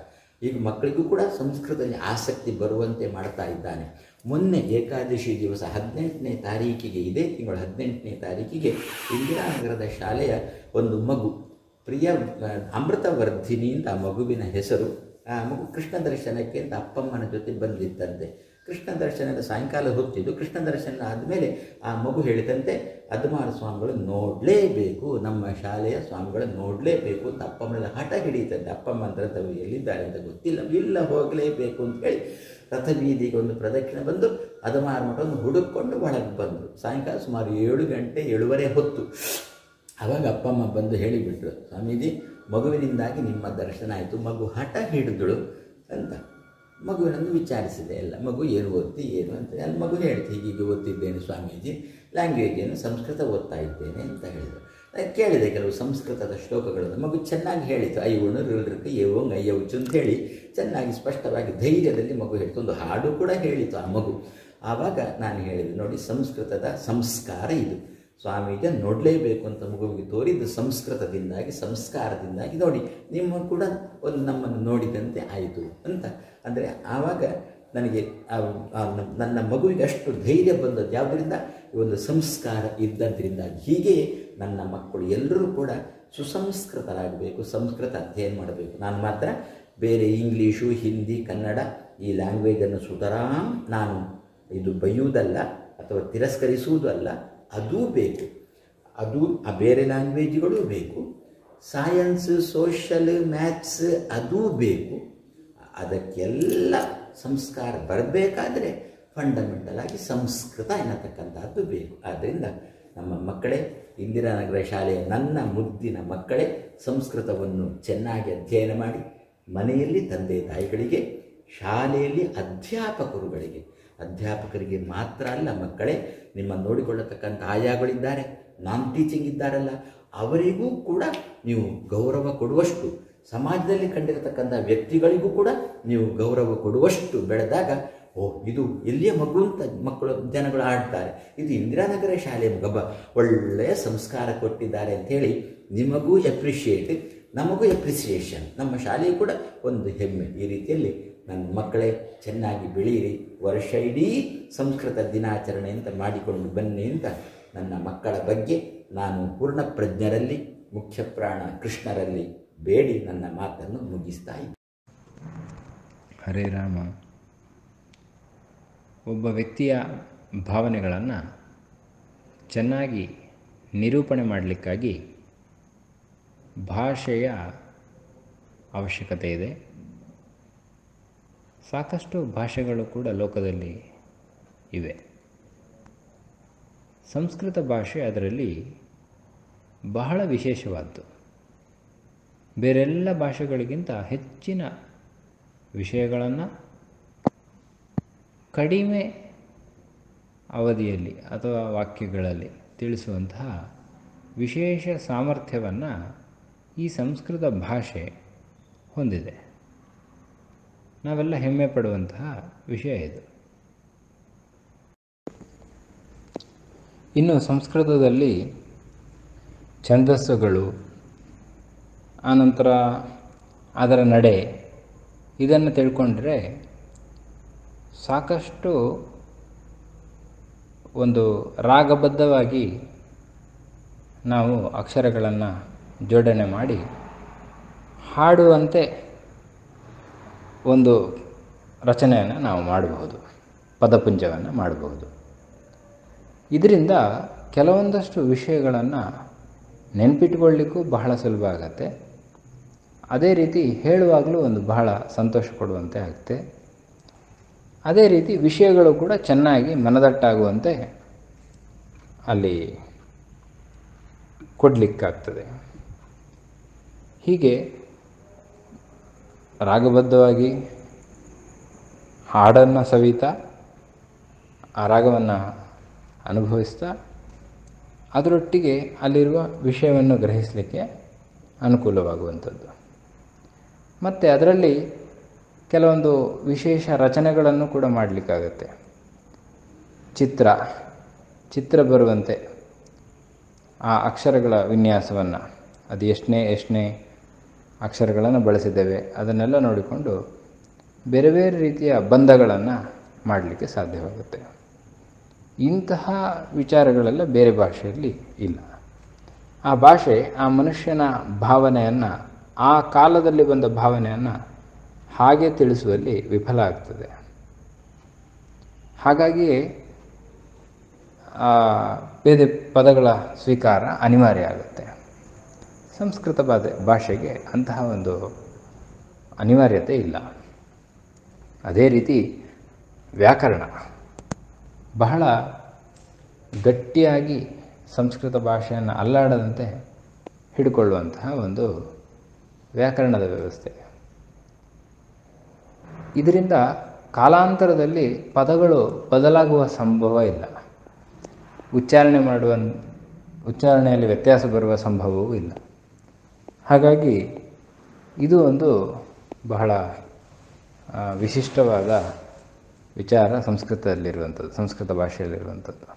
ಈಗ ಮಕ್ಕಳಿಗೂ ಕೂಡ ಸಂಸ್ಕೃತದಲ್ಲಿ ಆಸಕ್ತಿ ಬರುವಂತೆ ಮಾಡ್ತಾ ಇದ್ದಾನೆ. ಮೊನ್ನೆ ಏಕಾದಶಿ ದಿವಸ 18ನೇ ತಾರೀಕಿಗೆ, ಇದೇ ತಿಂಗಳು 18ನೇ ತಾರೀಕಿಗೆ ಇಂದಿರಾನಗರದ ಶಾಲೆಯ ಒಂದು ಮಗು, ಪ್ರಿಯ ಅಮೃತವರ್ಧಿನಿ ಅಂತ ಆ ಮಗುವಿನ ಹೆಸರು. ಆ ಮಗು ಕೃಷ್ಣ ದರ್ಶನಕ್ಕೆ ಅಂತ ಅಪ್ಪಮ್ಮನ ಜೊತೆ ಬಂದಿತ್ತಂತೆ. ಕೃಷ್ಣ ದರ್ಶನದ ಸಾಯಂಕಾಲ ಹೊತ್ತಿದ್ದು. ಕೃಷ್ಣ ದರ್ಶನ ಆದಮೇಲೆ ಆ ಮಗು ಹೇಳಿದಂತೆ ಅದ್ಮಾರ ಸ್ವಾಮಿಗಳು ನೋಡಲೇಬೇಕು, ನಮ್ಮ ಶಾಲೆಯ ಸ್ವಾಮಿಗಳು ನೋಡಲೇಬೇಕು ಅಂತ ಅಪ್ಪಮ್ಮನ ಹಠ ಹಿಡಿಯುತ್ತಂತೆ. ಅಪ್ಪಮ್ಮ ಅಂತ ಎಲ್ಲಿದ್ದಾರೆ ಅಂತ ಗೊತ್ತಿಲ್ಲ, ಇಲ್ಲ ಹೋಗಲೇಬೇಕು ಅಂತ ಹೇಳಿ ರಥಬೀದಿಗೆ ಒಂದು ಪ್ರದಕ್ಷಿಣೆ ಬಂದು ಅದು ಮಾರ್ಮಟೊಂದು ಹುಡುಕೊಂಡು ಒಳಗೆ ಬಂದರು. ಸಾಯಂಕಾಲ ಸುಮಾರು 7 ಗಂಟೆ 7:15 ಹೊತ್ತು. ಆವಾಗ ಅಪ್ಪ ಅಮ್ಮ ಬಂದು ಹೇಳಿಬಿಟ್ರು, ಸ್ವಾಮೀಜಿ ಮಗುವಿನಿಂದಾಗಿ ನಿಮ್ಮ ದರ್ಶನ ಆಯಿತು, ಮಗು ಹಠ ಹಿಡಿದಳು ಅಂತ. ಮಗುವಿನನ್ನು ವಿಚಾರಿಸಿದೆ ಎಲ್ಲ, ಮಗು ಏನು ಓದ್ತಿ ಏನು ಅಂತ. ಅಲ್ಲಿ ಮಗು ಹೇಳ್ತಿ, ಹೀಗೆ ಓದ್ತಿದ್ದೇನೆ ಸ್ವಾಮೀಜಿ, ಲ್ಯಾಂಗ್ವೇಜ್ ಏನು ಸಂಸ್ಕೃತ ಓದ್ತಾ ಇದ್ದೇನೆ ಅಂತ ಹೇಳಿದರು. ಕೇಳಿದೆ ಕೆಲವು ಸಂಸ್ಕೃತದ ಶ್ಲೋಕಗಳನ್ನು. ಮಗು ಚೆನ್ನಾಗಿ ಹೇಳಿತು, ಐವಣು ರಿಲ್ರಕ್ಕೆ ಏವೋಂಗ್ ಅಯ್ಯವುಚು ಅಂತ ಹೇಳಿ ಚೆನ್ನಾಗಿ ಸ್ಪಷ್ಟವಾಗಿ ಧೈರ್ಯದಲ್ಲಿ ಮಗು ಹೇಳಿತು. ಒಂದು ಹಾಡು ಕೂಡ ಹೇಳಿತು ಆ ಮಗು. ಆವಾಗ ನಾನು ಹೇಳಿದೆ, ನೋಡಿ ಸಂಸ್ಕೃತದ ಸಂಸ್ಕಾರ ಇದು, ಸ್ವಾಮೀಜಿ ನೋಡಲೇಬೇಕು ಅಂತ ಮಗುವಿಗೆ ತೋರಿದ್ದು ಸಂಸ್ಕೃತದಿಂದಾಗಿ ಸಂಸ್ಕಾರದಿಂದಾಗಿ ನೋಡಿ ನಿಮ್ಮ ಕೂಡ ಒಂದು ನಮ್ಮನ್ನು ನೋಡಿದಂತೆ ಆಯಿತು ಅಂತ. ಅಂದರೆ ಆವಾಗ ನನಗೆ ನನ್ನ ಮಗುವಿಗೆ ಅಷ್ಟು ಧೈರ್ಯ ಬಂದದ್ದು ಯಾವುದರಿಂದ, ಈ ಒಂದು ಸಂಸ್ಕಾರ ಇದ್ದದ್ರಿಂದ. ಹೀಗೆ ನನ್ನ ಮಕ್ಕಳು ಎಲ್ಲರೂ ಕೂಡ ಸುಸಂಸ್ಕೃತರಾಗಬೇಕು, ಸಂಸ್ಕೃತ ಅಧ್ಯಯನ ಮಾಡಬೇಕು. ನಾನು ಮಾತ್ರ ಬೇರೆ ಇಂಗ್ಲೀಷು, ಹಿಂದಿ, ಕನ್ನಡ ಈ ಲ್ಯಾಂಗ್ವೇಜನ್ನು ಸುತರಾಂ ನಾನು ಇದು ಬೈಯುವುದಲ್ಲ ಅಥವಾ ತಿರಸ್ಕರಿಸುವುದೂ ಅಲ್ಲ, ಅದೂ ಬೇಕು. ಅದು ಆ ಬೇರೆ ಲ್ಯಾಂಗ್ವೇಜ್ಗಳೂ ಬೇಕು, ಸೈನ್ಸ್, ಸೋಷಲ್, ಮ್ಯಾಥ್ಸ್ ಅದೂ ಬೇಕು. ಅದಕ್ಕೆಲ್ಲ ಸಂಸ್ಕಾರ ಬರಬೇಕಾದ್ರೆ ಫಂಡಮೆಂಟಲ್ ಆಗಿ ಸಂಸ್ಕೃತ ಎನ್ನತಕ್ಕಂಥದ್ದು ಬೇಕು. ಆದ್ದರಿಂದ ನಮ್ಮ ಮಕ್ಕಳೇ, ಇಂದಿರಾನಗರ ಶಾಲೆಯ ನನ್ನ ಮುದ್ದಿನ ಮಕ್ಕಳೇ, ಸಂಸ್ಕೃತವನ್ನು ಚೆನ್ನಾಗಿ ಅಧ್ಯಯನ ಮಾಡಿ ಮನೆಯಲ್ಲಿ ತಂದೆ ತಾಯಿಗಳಿಗೆ, ಶಾಲೆಯಲ್ಲಿ ಅಧ್ಯಾಪಕರಿಗೆ ಮಾತ್ರ ಅಲ್ಲ ಮಕ್ಕಳೇ, ನಿಮ್ಮ ನೋಡಿಕೊಳ್ಳತಕ್ಕಂಥ ಆಯಾಗಳಿದ್ದಾರೆ, ನಾನ್ ಟೀಚಿಂಗ್ ಇದ್ದಾರಲ್ಲ, ಅವರಿಗೂ ಕೂಡ ನೀವು ಗೌರವ ಕೊಡುವಷ್ಟು, ಸಮಾಜದಲ್ಲಿ ಕಂಡಿರತಕ್ಕಂಥ ವ್ಯಕ್ತಿಗಳಿಗೂ ಕೂಡ ನೀವು ಗೌರವ ಕೊಡುವಷ್ಟು ಬೆಳೆದಾಗ, ಇದು ಎಲ್ಲಿಯ ಮಗು ಅಂತ ಜನಗಳು ಆಡ್ತಾರೆ, ಇದು ಇಂದಿರಾನಗರ ಶಾಲೆಯ ಮಗಬ್ಬ ಒಳ್ಳೆಯ ಸಂಸ್ಕಾರ ಕೊಟ್ಟಿದ್ದಾರೆ ಅಂಥೇಳಿ ನಿಮಗೂ ಎಪ್ರಿಷಿಯೇಟ್, ನಮಗೂ ಎಪ್ರಿಸಿಯೇಷನ್, ನಮ್ಮ ಶಾಲೆಯೂ ಕೂಡ ಒಂದು ಹೆಮ್ಮೆ. ಈ ರೀತಿಯಲ್ಲಿ ನನ್ನ ಮಕ್ಕಳೇ ಚೆನ್ನಾಗಿ ಬೆಳೀರಿ, ವರ್ಷ ಇಡೀ ಸಂಸ್ಕೃತ ದಿನಾಚರಣೆ ಅಂತ ಮಾಡಿಕೊಂಡು ಬನ್ನಿ ಅಂತ ನನ್ನ ಮಕ್ಕಳ ಬಗ್ಗೆ ನಾನು ಪೂರ್ಣ ಪ್ರಜ್ಞರಲ್ಲಿ, ಮುಖ್ಯ ಪ್ರಾಣ ಕೃಷ್ಣರಲ್ಲಿ ಬೇಡಿ ನನ್ನ ಮಾತನ್ನು ಮುಗಿಸ್ತಾ ಇದ್ದೆ. ಹರೇ ರಾಮ. ಒಬ್ಬ ವ್ಯಕ್ತಿಯ ಭಾವನೆಗಳನ್ನು ಚೆನ್ನಾಗಿ ನಿರೂಪಣೆ ಮಾಡಲಿಕ್ಕಾಗಿ ಭಾಷೆಯ ಅವಶ್ಯಕತೆ ಇದೆ. ಸಾಕಷ್ಟು ಭಾಷೆಗಳು ಕೂಡ ಲೋಕದಲ್ಲಿ ಇವೆ. ಸಂಸ್ಕೃತ ಭಾಷೆ ಅದರಲ್ಲಿ ಬಹಳ ವಿಶೇಷವಾದ್ದು. ಬೇರೆಲ್ಲ ಭಾಷೆಗಳಿಗಿಂತ ಹೆಚ್ಚಿನ ವಿಷಯಗಳನ್ನು ಕಡಿಮೆ ಅವಧಿಯಲ್ಲಿ ಅಥವಾ ವಾಕ್ಯಗಳಲ್ಲಿ ತಿಳಿಸುವಂತಹ ವಿಶೇಷ ಸಾಮರ್ಥ್ಯವನ್ನು ಈ ಸಂಸ್ಕೃತ ಭಾಷೆ ಹೊಂದಿದೆ. ನಾವೆಲ್ಲ ಹೆಮ್ಮೆ ಪಡುವಂತಹ ವಿಷಯ ಇದು. ಇನ್ನು ಸಂಸ್ಕೃತದಲ್ಲಿ ಛಂದಸ್ಸುಗಳು, ಆನಂತರ ಅದರ ನಡೆ, ಇದನ್ನು ತಿಳ್ಕೊಂಡ್ರೆ ಸಾಕಷ್ಟು ಒಂದು ರಾಗಬದ್ಧವಾಗಿ ನಾವು ಅಕ್ಷರಗಳನ್ನು ಜೋಡಣೆ ಮಾಡಿ ಹಾಡುವಂತೆ ಒಂದು ರಚನೆಯನ್ನು ನಾವು ಮಾಡಬಹುದು, ಪದಪುಂಜವನ್ನು ಮಾಡಬಹುದು. ಇದರಿಂದ ಕೆಲವೊಂದಷ್ಟು ವಿಷಯಗಳನ್ನು ನೆನಪಿಟ್ಕೊಳ್ಳಿಕ್ಕೂ ಬಹಳ ಸುಲಭ ಆಗುತ್ತೆ. ಅದೇ ರೀತಿ ಹೇಳುವಾಗಲೂ ಒಂದು ಬಹಳ ಸಂತೋಷ ಕೊಡುವಂತೆ ಆಗುತ್ತೆ. ಅದೇ ರೀತಿ ವಿಷಯಗಳು ಕೂಡ ಚೆನ್ನಾಗಿ ಮನದಟ್ಟಾಗುವಂತೆ ಅಲ್ಲಿ ಕೊಡಲಿಕ್ಕಾಗ್ತದೆ. ಹೀಗೆ ರಾಗಬದ್ಧವಾಗಿ ಹಾಡನ್ನು ಸವಿತಾ, ಆ ರಾಗವನ್ನು ಅನುಭವಿಸ್ತಾ, ಅದರೊಟ್ಟಿಗೆ ಅಲ್ಲಿರುವ ವಿಷಯವನ್ನು ಗ್ರಹಿಸಲಿಕ್ಕೆ ಅನುಕೂಲವಾಗುವಂಥದ್ದು. ಮತ್ತು ಅದರಲ್ಲಿ ಕೆಲವೊಂದು ವಿಶೇಷ ರಚನೆಗಳನ್ನು ಕೂಡ ಮಾಡಲಿಕ್ಕಾಗತ್ತೆ. ಚಿತ್ರ ಬರುವಂತೆ ಆ ಅಕ್ಷರಗಳ ವಿನ್ಯಾಸವನ್ನು, ಅದು ಎಷ್ಟನೇ ಅಕ್ಷರಗಳನ್ನು ಬಳಸಿದ್ದೇವೆ ಅದನ್ನೆಲ್ಲ ನೋಡಿಕೊಂಡು ಬೇರೆ ಬೇರೆ ರೀತಿಯ ಬಂಧಗಳನ್ನು ಮಾಡಲಿಕ್ಕೆ ಸಾಧ್ಯವಾಗುತ್ತೆ. ಇಂತಹ ವಿಚಾರಗಳೆಲ್ಲ ಬೇರೆ ಭಾಷೆಯಲ್ಲಿ ಇಲ್ಲ. ಆ ಭಾಷೆ ಆ ಮನುಷ್ಯನ ಭಾವನೆಯನ್ನು, ಆ ಕಾಲದಲ್ಲಿ ಬಂದ ಭಾವನೆಯನ್ನು ಹಾಗೆ ತಿಳಿಸುವಲ್ಲಿ ವಿಫಲ ಆಗ್ತದೆ. ಹಾಗಾಗಿಯೇ ಬೇರೆ ಪದಗಳ ಸ್ವೀಕಾರ ಅನಿವಾರ್ಯ ಆಗುತ್ತೆ. ಸಂಸ್ಕೃತ ಭಾಷೆಗೆ ಅಂತಹ ಒಂದು ಅನಿವಾರ್ಯತೆ ಇಲ್ಲ. ಅದೇ ರೀತಿ ವ್ಯಾಕರಣ, ಬಹಳ ಗಟ್ಟಿಯಾಗಿ ಸಂಸ್ಕೃತ ಭಾಷೆಯನ್ನು ಅಲ್ಲಾಡದಂತೆ ಹಿಡ್ಕೊಳ್ಳುವಂತಹ ಒಂದು ವ್ಯಾಕರಣದ ವ್ಯವಸ್ಥೆ. ಇದರಿಂದ ಕಾಲಾಂತರದಲ್ಲಿ ಪದಗಳು ಬದಲಾಗುವ ಸಂಭವ ಇಲ್ಲ. ಉಚ್ಚಾರಣೆಯಲ್ಲಿ ವ್ಯತ್ಯಾಸ ಬರುವ ಸಂಭವವೂ ಇಲ್ಲ. ಹಾಗಾಗಿ ಇದು ಒಂದು ಬಹಳ ವಿಶಿಷ್ಟವಾದ ವಿಚಾರ ಸಂಸ್ಕೃತದಲ್ಲಿರುವಂಥದ್ದು, ಸಂಸ್ಕೃತ ಭಾಷೆಯಲ್ಲಿರುವಂಥದ್ದು.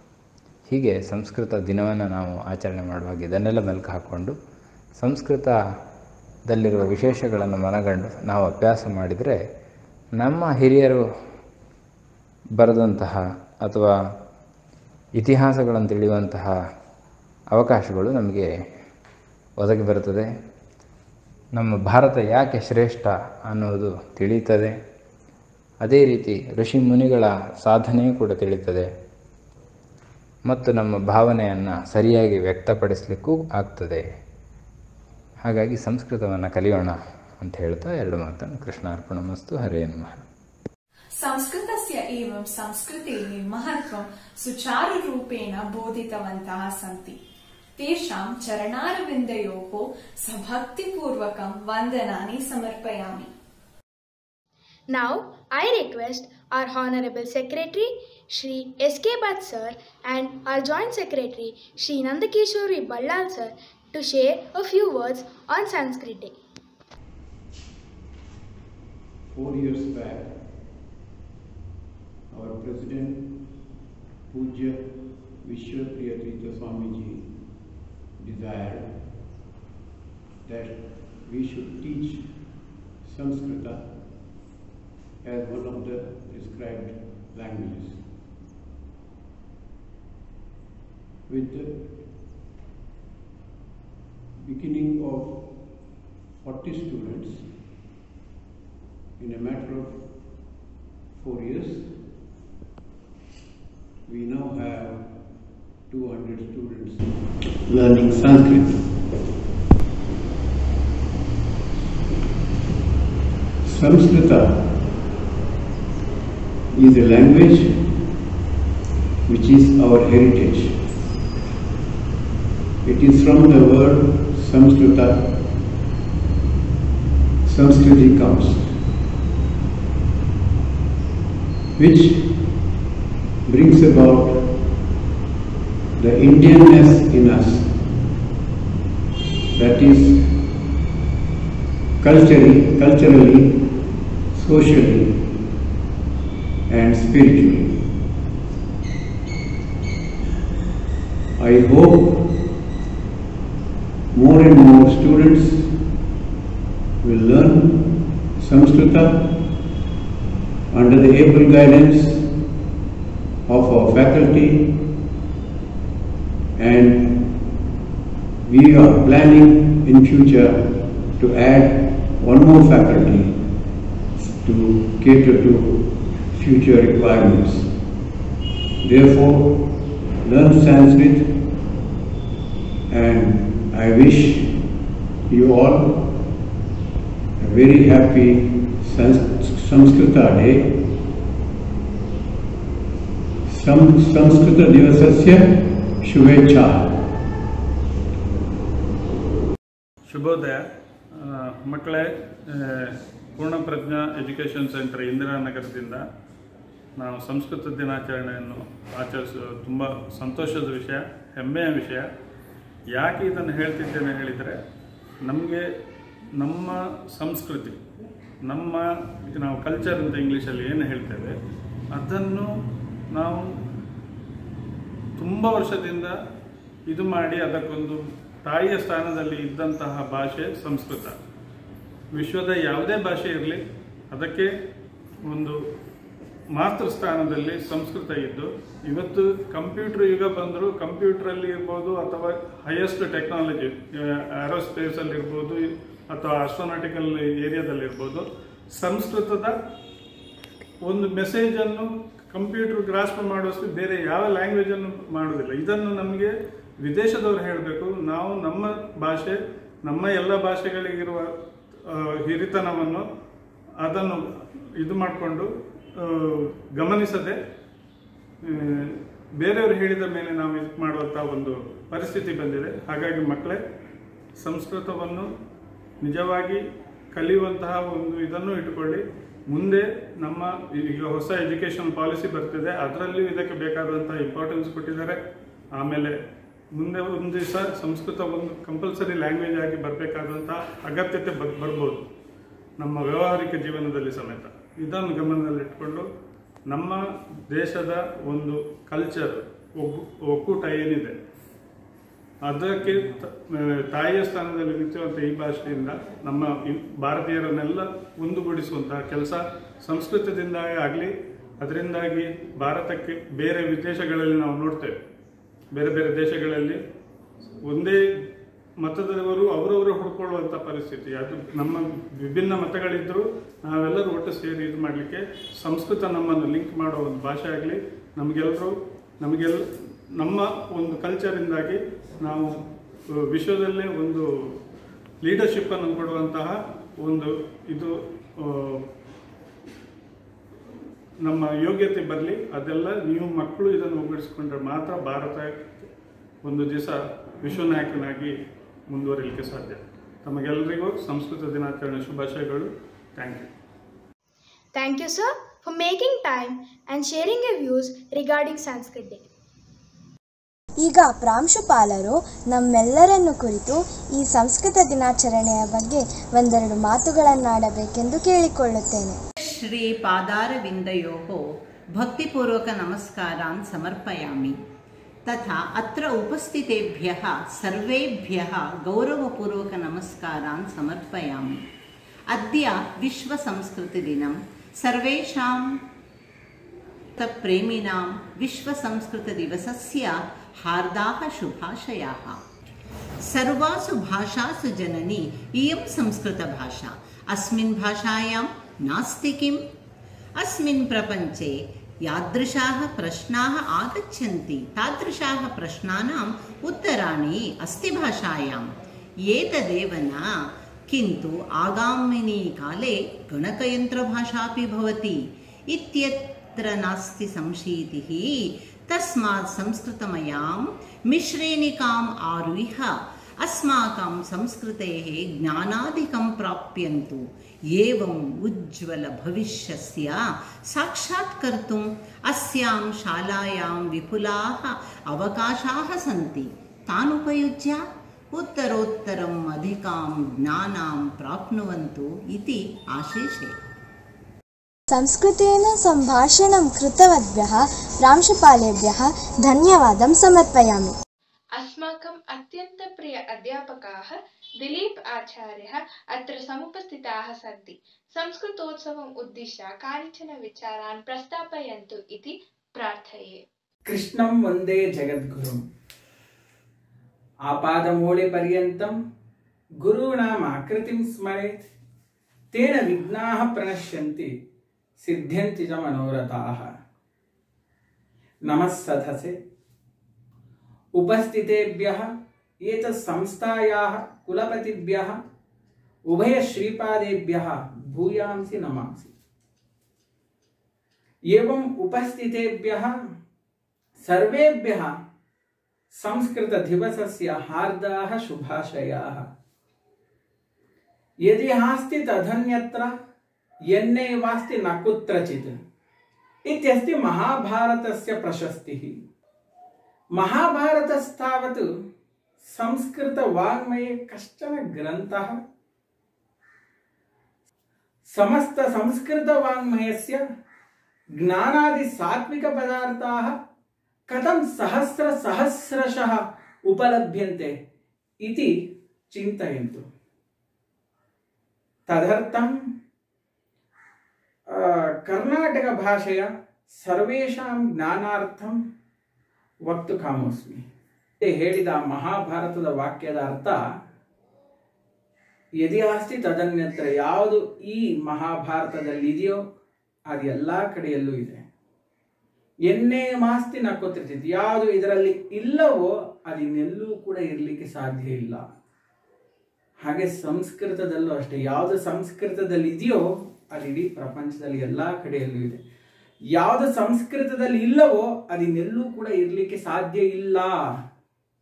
ಹೀಗೆ ಸಂಸ್ಕೃತ ದಿನವನ್ನು ನಾವು ಆಚರಣೆ ಮಾಡುವಾಗ ಇದನ್ನೆಲ್ಲ ಮೆಲುಕು ಹಾಕ್ಕೊಂಡು ಸಂಸ್ಕೃತದಲ್ಲಿರುವ ವಿಶೇಷಗಳನ್ನು ಮನಗಂಡು ನಾವು ಅಭ್ಯಾಸ ಮಾಡಿದರೆ ನಮ್ಮ ಹಿರಿಯರು ಬರೆದಂತಹ ಅಥವಾ ಇತಿಹಾಸಗಳನ್ನು ತಿಳಿಯುವಂತಹ ಅವಕಾಶಗಳು ನಮಗೆ ಒದಗಿ ಬರುತ್ತದೆ. ನಮ್ಮ ಭಾರತ ಯಾಕೆ ಶ್ರೇಷ್ಠ ಅನ್ನೋದು ತಿಳಿಯುತ್ತದೆ. ಅದೇ ರೀತಿ ಋಷಿ ಮುನಿಗಳ ಸಾಧನೆಯೂ ಕೂಡ ತಿಳಿಯುತ್ತದೆ ಮತ್ತು ನಮ್ಮ ಭಾವನೆಯನ್ನು ಸರಿಯಾಗಿ ವ್ಯಕ್ತಪಡಿಸಲಿಕ್ಕೂ ಆಗ್ತದೆ. ಹಾಗಾಗಿ ಸಂಸ್ಕೃತವನ್ನು ಕಲಿಯೋಣ ಅಂತ ಹೇಳ್ತಾ ಎರಡು ಮಾತನ್ನು ಕೃಷ್ಣಾರ್ಪಣಮಸ್ತು. ಹರೇ ನಮಃ. ಸಂಸ್ಕೃತಸ್ಯ ಏವಂ ಸಂಸ್ಕೃತೇಃ ಮಹತ್ವಂ ಸುಚಾರುರೂಪೇಣ ಬೋಧಿತವಂತಃ ಸಂತಿ. ತೇಷಾಂ ಚರಣಾರವಿಂದಯೋಃ ಸಭಕ್ತಿಪೂರ್ವಕಂ ವಂದನಾನಿ ಸಮರ್ಪಯಾಮಿ. Now I request our Honorable Secretary Shri S.K. Bhatt sir and our Joint Secretary Shri Nandakishori Ballal sir to share a few words on Sanskrit Day. 4 years back, our President Pujya Vishwapriya Tirtha Swamiji desired that we should teach Sanskrita as one of the prescribed languages. With the beginning of 40 students, in a matter of 4 years, we now have 200 students learning Sanskrit. Sanskrita is a language which is our heritage. It is from the word Samskrita, Sanskriti comes, which brings about the Indianness in us, that is culturally, socially and spiritually. I hope more and more students will learn Sanskrita under the able guidance of our faculty, and we are planning in future to add one more faculty to cater to future requirements. Therefore, learn Sanskrit, and I wish you all a very happy Sanskrita Day. Sanskrita Divasasya Shubhecha. ಶುಭೋದಯ ಮಕ್ಕಳೇ. Poornaprajna education centre ಇಂದಿರಾನಗರದಿಂದ ನಾವು ಸಂಸ್ಕೃತ ದಿನಾಚರಣೆಯನ್ನು ಆಚರಿಸೋದು ತುಂಬ ಸಂತೋಷದ ವಿಷಯ, ಹೆಮ್ಮೆಯ ವಿಷಯ. ಯಾಕೆ ಇದನ್ನು ಹೇಳ್ತಿದ್ದೇನೆ ಹೇಳಿದರೆ, ನಮಗೆ ನಮ್ಮ ಸಂಸ್ಕೃತಿ, ನಾವು ಕಲ್ಚರ್ ಅಂತ ಇಂಗ್ಲೀಷಲ್ಲಿ ಏನು ಹೇಳ್ತೇವೆ, ಅದನ್ನು ನಾವು ತುಂಬ ವರ್ಷದಿಂದ ಇದು ಮಾಡಿ ಅದಕ್ಕೊಂದು ತಾಯಿಯ ಸ್ಥಾನದಲ್ಲಿ ಇದ್ದಂತಹ ಭಾಷೆ ಸಂಸ್ಕೃತ. ವಿಶ್ವದ ಯಾವುದೇ ಭಾಷೆ ಇರಲಿ, ಅದಕ್ಕೆ ಒಂದು ಮಾತೃ ಸ್ಥಾನದಲ್ಲಿ ಸಂಸ್ಕೃತ ಇದ್ದು, ಇವತ್ತು ಕಂಪ್ಯೂಟರ್ ಯುಗ ಬಂದರೂ ಕಂಪ್ಯೂಟ್ರಲ್ಲಿ ಇರ್ಬೋದು ಅಥವಾ ಹೈಯೆಸ್ಟ್ ಟೆಕ್ನಾಲಜಿ ಏರೋಸ್ಪೇಸಲ್ಲಿ ಇರ್ಬೋದು ಅಥವಾ ಆಸ್ಟ್ರೋನಾಟಿಕಲ್ ಏರಿಯಾದಲ್ಲಿರ್ಬೋದು, ಸಂಸ್ಕೃತದ ಒಂದು ಮೆಸೇಜನ್ನು ಕಂಪ್ಯೂಟರ್ ಗ್ರಾಸ್ಪ್ ಮಾಡುವಷ್ಟು ಬೇರೆ ಯಾವ ಲ್ಯಾಂಗ್ವೇಜನ್ನು ಮಾಡೋದಿಲ್ಲ. ಇದನ್ನು ನಮಗೆ ವಿದೇಶದವರು ಹೇಳಬೇಕು. ನಾವು ನಮ್ಮ ಭಾಷೆ, ನಮ್ಮ ಎಲ್ಲ ಭಾಷೆಗಳಿಗಿರುವ ಹಿರಿತನವನ್ನು ಅದನ್ನು ಇದು ಮಾಡಿಕೊಂಡು ಗಮನಿಸದೆ ಬೇರೆಯವರು ಹೇಳಿದ ಮೇಲೆ ನಾವು ಇದು ಮಾಡುವಂಥ ಒಂದು ಪರಿಸ್ಥಿತಿ ಬಂದಿದೆ. ಹಾಗಾಗಿ ಮಕ್ಕಳೇ, ಸಂಸ್ಕೃತವನ್ನು ನಿಜವಾಗಿ ಕಲಿಯುವಂತಹ ಒಂದು ಇದನ್ನು ಇಟ್ಟುಕೊಳ್ಳಿ. ಮುಂದೆ ನಮ್ಮ ಈಗ ಹೊಸ ಎಜುಕೇಷನ್ ಪಾಲಿಸಿ ಬರ್ತಿದೆ, ಅದರಲ್ಲಿಯೂ ಇದಕ್ಕೆ ಬೇಕಾದಂತಹ ಇಂಪಾರ್ಟೆನ್ಸ್ ಕೊಟ್ಟಿದ್ದಾರೆ. ಆಮೇಲೆ ಮುಂದೆ ಒಂದು ದಿವಸ ಸಂಸ್ಕೃತ ಒಂದು ಕಂಪಲ್ಸರಿ ಲ್ಯಾಂಗ್ವೇಜ್ ಆಗಿ ಬರಬೇಕಾದಂಥ ಅಗತ್ಯತೆ ಬರ್ಬೋದು ನಮ್ಮ ವ್ಯಾವಹಾರಿಕ ಜೀವನದಲ್ಲಿ ಸಮೇತ. ಇದನ್ನು ಗಮನದಲ್ಲಿಟ್ಕೊಂಡು ನಮ್ಮ ದೇಶದ ಒಂದು ಕಲ್ಚರ್ ಒಕ್ಕೂಟ ಏನಿದೆ ಅದಕ್ಕೆ ತಾಯಿಯ ಸ್ಥಾನದಲ್ಲಿ ನಿಂತಿರುವಂಥ ಈ ಭಾಷೆಯಿಂದ ನಮ್ಮ ಭಾರತೀಯರನ್ನೆಲ್ಲ ಒಂದುಗೂಡಿಸುವಂತಹ ಕೆಲಸ ಸಂಸ್ಕೃತದಿಂದಾಗಿ ಆಗಲಿ. ಅದರಿಂದಾಗಿ ಭಾರತಕ್ಕೆ ಬೇರೆ ವಿದೇಶಗಳಲ್ಲಿ ನಾವು ನೋಡ್ತೇವೆ, ಬೇರೆ ಬೇರೆ ದೇಶಗಳಲ್ಲಿ ಒಂದೇ ಮತದವರು ಅವರವರು ಹುಡ್ಕೊಳ್ಳುವಂಥ ಪರಿಸ್ಥಿತಿ. ಅದು ನಮ್ಮ ವಿಭಿನ್ನ ಮತಗಳಿದ್ದರೂ ನಾವೆಲ್ಲರೂ ಒಟ್ಟು ಸೇರಿ ಇದು ಮಾಡಲಿಕ್ಕೆ ಸಂಸ್ಕೃತ ನಮ್ಮನ್ನು ಲಿಂಕ್ ಮಾಡೋ ಒಂದು ಭಾಷೆ ಆಗಲಿ. ನಮಗೆಲ್ಲ ನಮ್ಮ ಒಂದು ಕಲ್ಚರಿಂದಾಗಿ ನಾವು ವಿಶ್ವದಲ್ಲೇ ಒಂದು ಲೀಡರ್ಶಿಪ್ಪನ್ನು ಕೊಡುವಂತಹ ಒಂದು ಇದು ನಮ್ಮ ಯೋಗ್ಯತೆ ಬರಲಿ. ಅದೆಲ್ಲ ನೀವು ಮಕ್ಕಳು ಇದನ್ನು ಒಗ್ಗೂಡಿಸಿಕೊಂಡ್ರೆ ಮಾತ್ರ ಭಾರತ ಒಂದು ದಿವಸ ವಿಶ್ವನಾಯಕನಾಗಿ ಮುಂದುವರಿಯಲಿಕ್ಕೆ ಸಾಧ್ಯ. ತಮಗೆಲ್ಲರಿಗೂ ಸಂಸ್ಕೃತ ದಿನಾಚರಣೆ ಶುಭಾಶಯಗಳು. Thank you. Thank you, sir, for making time and sharing your views regarding Sanskrit Day. ಈಗ ಪ್ರಾಂಶುಪಾಲರು ನಮ್ಮೆಲ್ಲರನ್ನು ಕುರಿತು ಈ ಸಂಸ್ಕೃತ ದಿನಾಚರಣೆಯ ಬಗ್ಗೆ ಒಂದೆರಡು ಮಾತುಗಳನ್ನಾಡಬೇಕೆಂದು ಕೇಳಿಕೊಳ್ಳುತ್ತೇನೆ. ಶ್ರೀ ಪಾದಾರವಿಂದಯೋಃ ಭಕ್ತಿಪೂರ್ವಕ ನಮಸ್ಕಾರಾನ್ ಸಮರ್ಪಯಾಮಿ. ತಥಾ ಅತ್ರ ಉಪಸ್ಥಿತೇಭ್ಯಃ ಸರ್ವೇಭ್ಯಃ ಗೌರವಪೂರ್ವಕ ನಮಸ್ಕಾರಾನ್ ಸಮರ್ಪಯಾಮಿ. ಅದ್ಯ ವಿಶ್ವ ಸಂಸ್ಕೃತಿ ದಿನಂ. ಸರ್ವೇಷಾಂ ಪ್ರೇಮಿನಾಂ ವಿಶ್ವ ಸಂಸ್ಕೃತ ದಿವಸಸ್ಯ ಹಾರ್ದಾಃ ಶುಭಾಶಯಾಃ. ಸರ್ವಾಸು ಭಾಷಾಸು ಜನನಿ ಇಯಂ ಸಂಸ್ಕೃತ ಭಾಷಾ. ಅಸ್ಮಿನ್ ಭಾಷಾಯಾಂ ನಾಸ್ತಿ ಕಿಂ? ಅಸ್ಮಿನ್ ಪ್ರಪಂಚೆ ಯಾದೃಶಾಃ ಪ್ರಶ್ನಾಃ ಆಗಚ್ಚಂತಿ ತಾದೃಶಾಃ ಪ್ರಶ್ನಾನಾಂ ಉತ್ತರಾಣಿ ಅಸ್ತಿ ಭಾಷಾಯಾಂ. ಏತದೇವ ನ किन्तु आगामिनी काले गणकयन्त्रभाषापि भवति इत्यत्र नास्ति संशीतिः. तस्मात् संस्कृतमयां मिश्रेणिकाम् आरुह्य अस्माकं संस्कृतेः ज्ञानादिकं प्राप्यन्तु. एवम् उज्ज्वलभविष्यस्य साक्षात्कर्तुम् अस्यां शालायां विपुलाः अवकाशाः सन्ति. तान् उपयुज्य उत्तरोत्तरम् अधिकां ज्ञानां प्राप्नुवन्तु इति आशेषे. संस्कृतेन सम्भाषणं कृतवद्भ्यः प्रांशुपालेभ्यः धन्यवादं समर्पयामि. अस्माकम् अत्यन्तप्रिय अध्यापकाः दिलीप आचार्यः अत्र समुपस्थिताः सन्ति. संस्कृतोत्सवम् उद्दिश्य कानिचन विचारान् प्रस्थापयन्तु इति प्रार्थये. कृष्णं वन्दे जगद्गुरुम्. आपादमूलपर्यन्तं गुरूणाम् आकृतिं स्मरेत्. तेन विघ्नाः प्रणश्यन्ति सिद्ध्यन्ति च मनोरथाः. नमः सदसे उपस्थितेभ्यः एतत् संस्थायाः कुलपतिभ्यः उभयश्रीपादेभ्यः भूयांसि नमांसि. एवम् उपस्थितेभ्यः सर्वेभ्यः संस्कृत दिवसस्य हार्दाः शुभाशयाः. यदि हास्ति तदन्यत्र यन्नैवास्ति न कुत्रचित् इत्यस्ति महाभारतस्य प्रशस्तिः. महाभारतस्तावत् संस्कृतवाङ्मये कश्चन ग्रन्थः. समस्त संस्कृतवाङ्मयस्य ज्ञानादि सात्विक पदार्थाः कथं सहस्रशः उपलभ्यन्ते इति चिन्तयन्तु. तदर्थं कर्नाटक भाषया सर्वेषां ज्ञानार्थं वक्तुकामोऽस्मि. ಹೇಳಿದ ಮಹಾಭಾರತದ ವಾಕ್ಯದ ಅರ್ಥ ಯದಿ ಆಸ್ತಿ ತದನ್ಯತ್ರ. ಯಾವುದು ಈ ಮಹಾಭಾರತದಲ್ಲಿ ಇದೆಯೋ ಅದು ಎಲ್ಲ ಕಡೆಯಲ್ಲೂ ಇದೆ. ಎನ್ನೇ ಮಾಸ್ತಿ ನಕ್ಕೋತಿರ್ತಿತ್ತು. ಯಾವುದು ಇದರಲ್ಲಿ ಇಲ್ಲವೋ ಅದು ಇನ್ನೆಲ್ಲೂ ಕೂಡ ಇರಲಿಕ್ಕೆ ಸಾಧ್ಯ ಇಲ್ಲ. ಹಾಗೆ ಸಂಸ್ಕೃತದಲ್ಲೂ ಅಷ್ಟೇ, ಯಾವುದು ಸಂಸ್ಕೃತದಲ್ಲಿ ಇದೆಯೋ ಅದು ಇಡೀ ಪ್ರಪಂಚದಲ್ಲಿ ಎಲ್ಲ ಕಡೆಯಲ್ಲೂ ಇದೆ. ಯಾವುದು ಸಂಸ್ಕೃತದಲ್ಲಿ ಇಲ್ಲವೋ ಅದಿನ್ನೆಲ್ಲೂ ಕೂಡ ಇರಲಿಕ್ಕೆ ಸಾಧ್ಯ ಇಲ್ಲ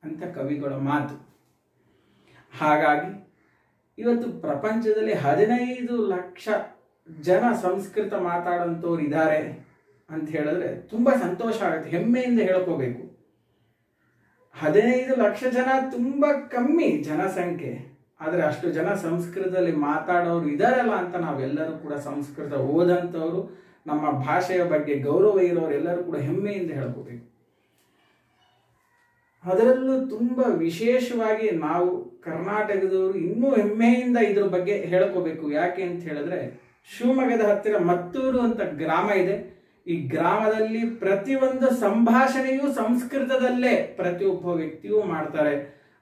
ಅಂತ ಕವಿಗಳ ಮಾತು. ಹಾಗಾಗಿ ಇವತ್ತು ಪ್ರಪಂಚದಲ್ಲಿ 15 ಲಕ್ಷ ಜನ ಸಂಸ್ಕೃತ ಮಾತಾಡೋಂಥವ್ರು ಇದ್ದಾರೆ ಅಂತ ಹೇಳಿದ್ರೆ ತುಂಬಾ ಸಂತೋಷ ಆಗುತ್ತೆ, ಹೆಮ್ಮೆಯಿಂದ ಹೇಳ್ಕೋಬೇಕು. 15 ಲಕ್ಷ ಜನ ತುಂಬಾ ಕಮ್ಮಿ ಜನಸಂಖ್ಯೆ, ಆದರೆ ಅಷ್ಟು ಜನ ಸಂಸ್ಕೃತದಲ್ಲಿ ಮಾತಾಡೋರು ಇದಾರಲ್ಲ ಅಂತ ನಾವೆಲ್ಲರೂ ಕೂಡ ಸಂಸ್ಕೃತ ಓದಂಥವ್ರು, ನಮ್ಮ ಭಾಷೆಯ ಬಗ್ಗೆ ಗೌರವ ಇರೋರು ಎಲ್ಲರೂ ಕೂಡ ಹೆಮ್ಮೆಯಿಂದ ಹೇಳ್ಕೋಬೇಕು. ಅದರಲ್ಲೂ ತುಂಬಾ ವಿಶೇಷವಾಗಿ ನಾವು ಕರ್ನಾಟಕದವರು ಇನ್ನೂ ಹೆಮ್ಮೆಯಿಂದ ಇದ್ರ ಬಗ್ಗೆ ಹೇಳ್ಕೋಬೇಕು. ಯಾಕೆ ಅಂತ ಹೇಳಿದ್ರೆ ಶಿವಮೊಗ್ಗದ ಹತ್ತಿರ ಮತ್ತೂರು ಅಂತ ಗ್ರಾಮ ಇದೆ. ಈ ಗ್ರಾಮದಲ್ಲಿ ಪ್ರತಿಯೊಂದು ಸಂಭಾಷಣೆಯೂ ಸಂಸ್ಕೃತದಲ್ಲೇ ಪ್ರತಿಯೊಬ್ಬ ವ್ಯಕ್ತಿಯೂ ಮಾಡ್ತಾರೆ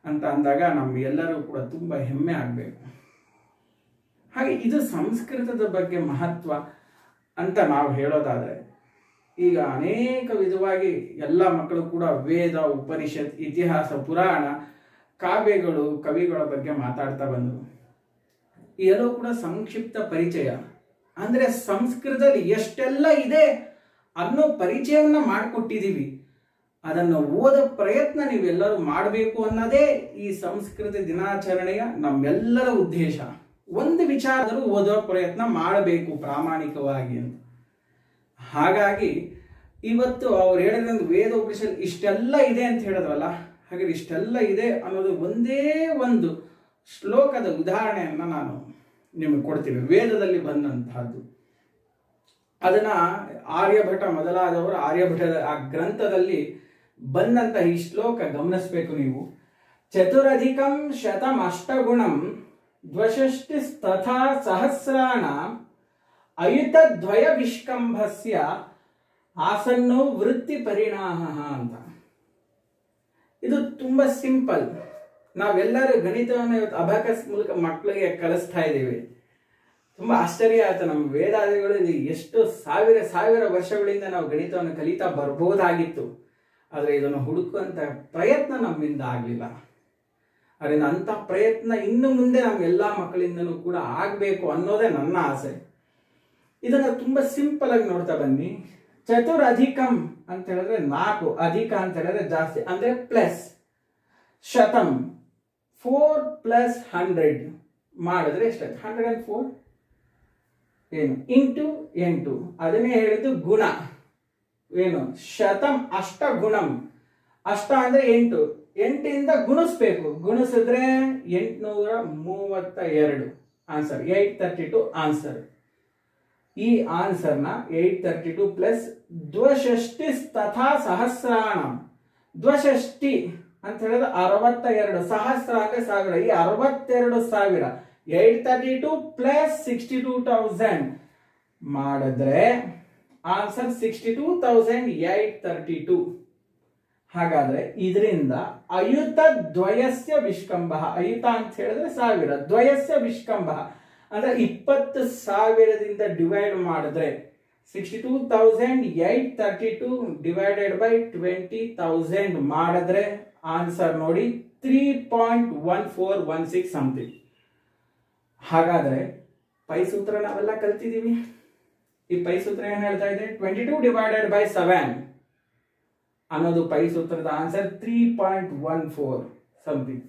ಅಂತ ಅಂದಾಗ ನಮ್ಗೆಲ್ಲರೂ ಕೂಡ ತುಂಬಾ ಹೆಮ್ಮೆ ಆಗ್ಬೇಕು. ಹಾಗೆ ಇದು ಸಂಸ್ಕೃತದ ಬಗ್ಗೆ ಮಹತ್ವ ಅಂತ ನಾವು ಹೇಳೋದಾದ್ರೆ, ಈಗ ಅನೇಕ ವಿಧವಾಗಿ ಎಲ್ಲ ಮಕ್ಕಳು ಕೂಡ ವೇದ, ಉಪನಿಷತ್, ಇತಿಹಾಸ, ಪುರಾಣ, ಕಾವ್ಯಗಳು, ಕವಿಗಳ ಬಗ್ಗೆ ಮಾತಾಡ್ತಾ ಬಂದರು. ಎಲ್ಲವೂ ಕೂಡ ಸಂಕ್ಷಿಪ್ತ ಪರಿಚಯ. ಅಂದ್ರೆ ಸಂಸ್ಕೃತದಲ್ಲಿ ಎಷ್ಟೆಲ್ಲ ಇದೆ ಅನ್ನೋ ಪರಿಚಯವನ್ನ ಮಾಡಿಕೊಟ್ಟಿದ್ದೀವಿ. ಅದನ್ನು ಓದೋ ಪ್ರಯತ್ನ ನೀವೆಲ್ಲರೂ ಮಾಡಬೇಕು ಅನ್ನೋದೇ ಈ ಸಂಸ್ಕೃತ ದಿನಾಚರಣೆಯ ನಮ್ಮೆಲ್ಲರ ಉದ್ದೇಶ. ಒಂದು ವಿಚಾರದರೂ ಓದೋ ಪ್ರಯತ್ನ ಮಾಡಬೇಕು ಪ್ರಾಮಾಣಿಕವಾಗಿ ಅಂತ. ಹಾಗಾಗಿ ಇವತ್ತು ಅವ್ರು ಹೇಳಿದ್ರೆ ವೇದ, ಉಪನಿಷತ್ ಇಷ್ಟೆಲ್ಲ ಇದೆ ಅಂತ ಹೇಳಿದ್ರಲ್ಲ, ಹಾಗೆ ಇಷ್ಟೆಲ್ಲ ಇದೆ ಅನ್ನೋದು ಒಂದೇ ಒಂದು ಶ್ಲೋಕದ ಉದಾಹರಣೆಯನ್ನ ನಾನು ನಿಮಗೆ ಕೊಡ್ತೀನಿ. ವೇದದಲ್ಲಿ ಬಂದಂತಹದ್ದು ಅದನ್ನ ಆರ್ಯಭಟ ಮೊದಲಾದವರು ಆರ್ಯಭಟದ ಆ ಗ್ರಂಥದಲ್ಲಿ ಬಂದಂತ ಈ ಶ್ಲೋಕ ಗಮನಿಸಬೇಕು ನೀವು. ಚತುರಧಿಕಂ ಶತಂ ಅಷ್ಟಗುಣಂ ದ್ವಷಷ್ಟಿಸ್ತಥಾ ಸಹಸ್ರಾಣ ಅಯುತದ್ವಯ ವಿಷ್ಕಂಭಸ್ಯ ಆಸನ್ನೋ ವೃತ್ತಿ ಪರಿಣಾಮ ಅಂತ. ಇದು ತುಂಬಾ ಸಿಂಪಲ್. ನಾವೆಲ್ಲರೂ ಗಣಿತವನ್ನು ಇವತ್ತು ಅಬಾಕಸ್ ಮೂಲಕ ಮಕ್ಕಳಿಗೆ ಕಲಿಸ್ತಾ ಇದ್ದೀವಿ. ತುಂಬಾ ಆಶ್ಚರ್ಯ ಆಯ್ತು. ನಮ್ಮ ವೇದಾದಿಗಳಲ್ಲಿ ಎಷ್ಟು ಸಾವಿರ ವರ್ಷಗಳಿಂದ ನಾವು ಗಣಿತವನ್ನು ಕಲಿತಾ ಬರ್ಬೋದಾಗಿತ್ತು, ಆದರೆ ಇದನ್ನು ಹುಡುಕುವಂತ ಪ್ರಯತ್ನ ನಮ್ಮಿಂದ ಆಗ್ಲಿಲ್ಲ. ಅದರಿಂದ ಅಂತ ಪ್ರಯತ್ನ ಇನ್ನು ಮುಂದೆ ನಮ್ಗೆಲ್ಲಾ ಮಕ್ಕಳಿಂದನೂ ಕೂಡ ಆಗ್ಬೇಕು ಅನ್ನೋದೇ ನನ್ನ ಆಸೆ. ಇದನ್ನ ತುಂಬಾ ಸಿಂಪಲ್ ಆಗಿ ನೋಡ್ತಾ ಬನ್ನಿ. ಚತುರಧಿಕಂ ಅಂತ ಹೇಳಿದ್ರೆ 4, ಅಧಿಕ ಅಂತ ಹೇಳಿದ್ರೆ ಜಾಸ್ತಿ ಅಂದ್ರೆ ಪ್ಲಸ್. ಶತಂ 4 + 100 ಮಾಡಿದ್ರೆ ಎಷ್ಟಾಯ್ತು? 104 ಏನು ಇಂಟು 8. ಅದನ್ನೇ ಹೇಳಿದ್ದು ಗುಣ ಏನು? ಶತಂ ಅಷ್ಟ ಗುಣಂ. ಅಷ್ಟ ಅಂದ್ರೆ 8. 8ಇಂದ ಗುಣಿಸ್ಬೇಕು. ಗುಣಿಸಿದ್ರೆ 832 ಆನ್ಸರ್. 832 ಆನ್ಸರ್. ಈ ಆನ್ಸರ್ನ 832 ಪ್ಲಸ್ ದ್ವಷಷ್ಟಿ ತಥಾ ಸಹಸ್ರಾಣ. ದ್ವಷಷ್ಟಿ ಅಂತ ಹೇಳಿದ್ರೆ 62, ಸಹಸ್ರ ಅಂದ್ರೆ 1000. ಈ 62,000 832 ಪ್ಲಸ್ 62,000 ಮಾಡಿದ್ರೆ ಆನ್ಸರ್ 62,832. ಹಾಗಾದ್ರೆ ಇದರಿಂದ ಅಯುತ ದ್ವಯಸ್ಯ ವಿಷ್ಕಂಭ. ಅಯುತ ಅಂತ ಹೇಳಿದ್ರೆ 1000, ದ್ವಯಸ್ಯ ವಿಷ್ಕಂಭ ಅಂದ್ರೆ 20,000ದಿಂದ ಡಿವೈಡ್ ಮಾಡಿದ್ರೆ 62,832 ಡಿವೈಡೆಡ್ ಬೈ 20,000 ಮಾಡಿದ್ರೆ ಆನ್ಸರ್ ನೋಡಿ 3.1416 ಸಮಥಿಂಗ್. ಹಾಗಾದ್ರೆ ಪೈ ಸೂತ್ರ ನಾವೆಲ್ಲ ಕಲ್ತಿದೀವಿ. ಈ ಪೈ ಸೂತ್ರ ಏನ್ ಹೇಳ್ತಾ ಇದೆ? 22 ಡಿವೈಡೆಡ್ ಬೈ 7 ಅನ್ನೋದು ಪೈ ಸೂತ್ರದ ಆನ್ಸರ್ 3.14 ಸಮಥಿಂಗ್.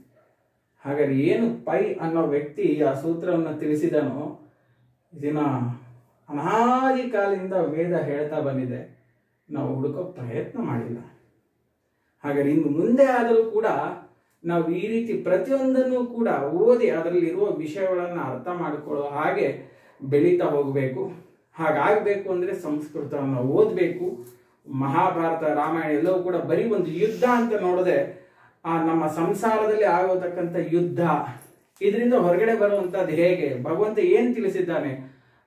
ಹಾಗಾದ್ರೆ ಏನು ಪೈ ಅನ್ನೋ ವ್ಯಕ್ತಿ ಆ ಸೂತ್ರವನ್ನು ತಿಳಿಸಿದನೋ ಇದನ್ನ ಅನಾದಿ ಕಾಲದಿಂದ ವೇದ ಹೇಳ್ತಾ ಬಂದಿದೆ, ನಾವು ಹುಡುಕೋ ಪ್ರಯತ್ನ ಮಾಡಿಲ್ಲ. ಹಾಗಾದ್ರೆ ಇನ್ನು ಮುಂದೆ ಆದರೂ ಕೂಡ ನಾವು ಈ ರೀತಿ ಪ್ರತಿಯೊಂದನ್ನು ಕೂಡ ಓದಿ ಅದರಲ್ಲಿರುವ ವಿಷಯಗಳನ್ನು ಅರ್ಥ ಮಾಡಿಕೊಳ್ಳೋ ಹಾಗೆ ಬೆಳೀತಾ ಹೋಗಬೇಕು. ಹಾಗಾಗಬೇಕು ಅಂದ್ರೆ ಸಂಸ್ಕೃತವನ್ನು ಓದಬೇಕು. ಮಹಾಭಾರತ, ರಾಮಾಯಣ ಎಲ್ಲವೂ ಕೂಡ ಬರೀ ಒಂದು ಯುದ್ಧ ಅಂತ ನೋಡದೆ ಆ ನಮ್ಮ ಸಂಸಾರದಲ್ಲಿ ಆಗೋತಕ್ಕಂಥ ಯುದ್ಧ, ಇದರಿಂದ ಹೊರಗಡೆ ಬರುವಂತದ್ದು ಹೇಗೆ, ಭಗವಂತ ಏನ್ ತಿಳಿಸಿದ್ದಾನೆ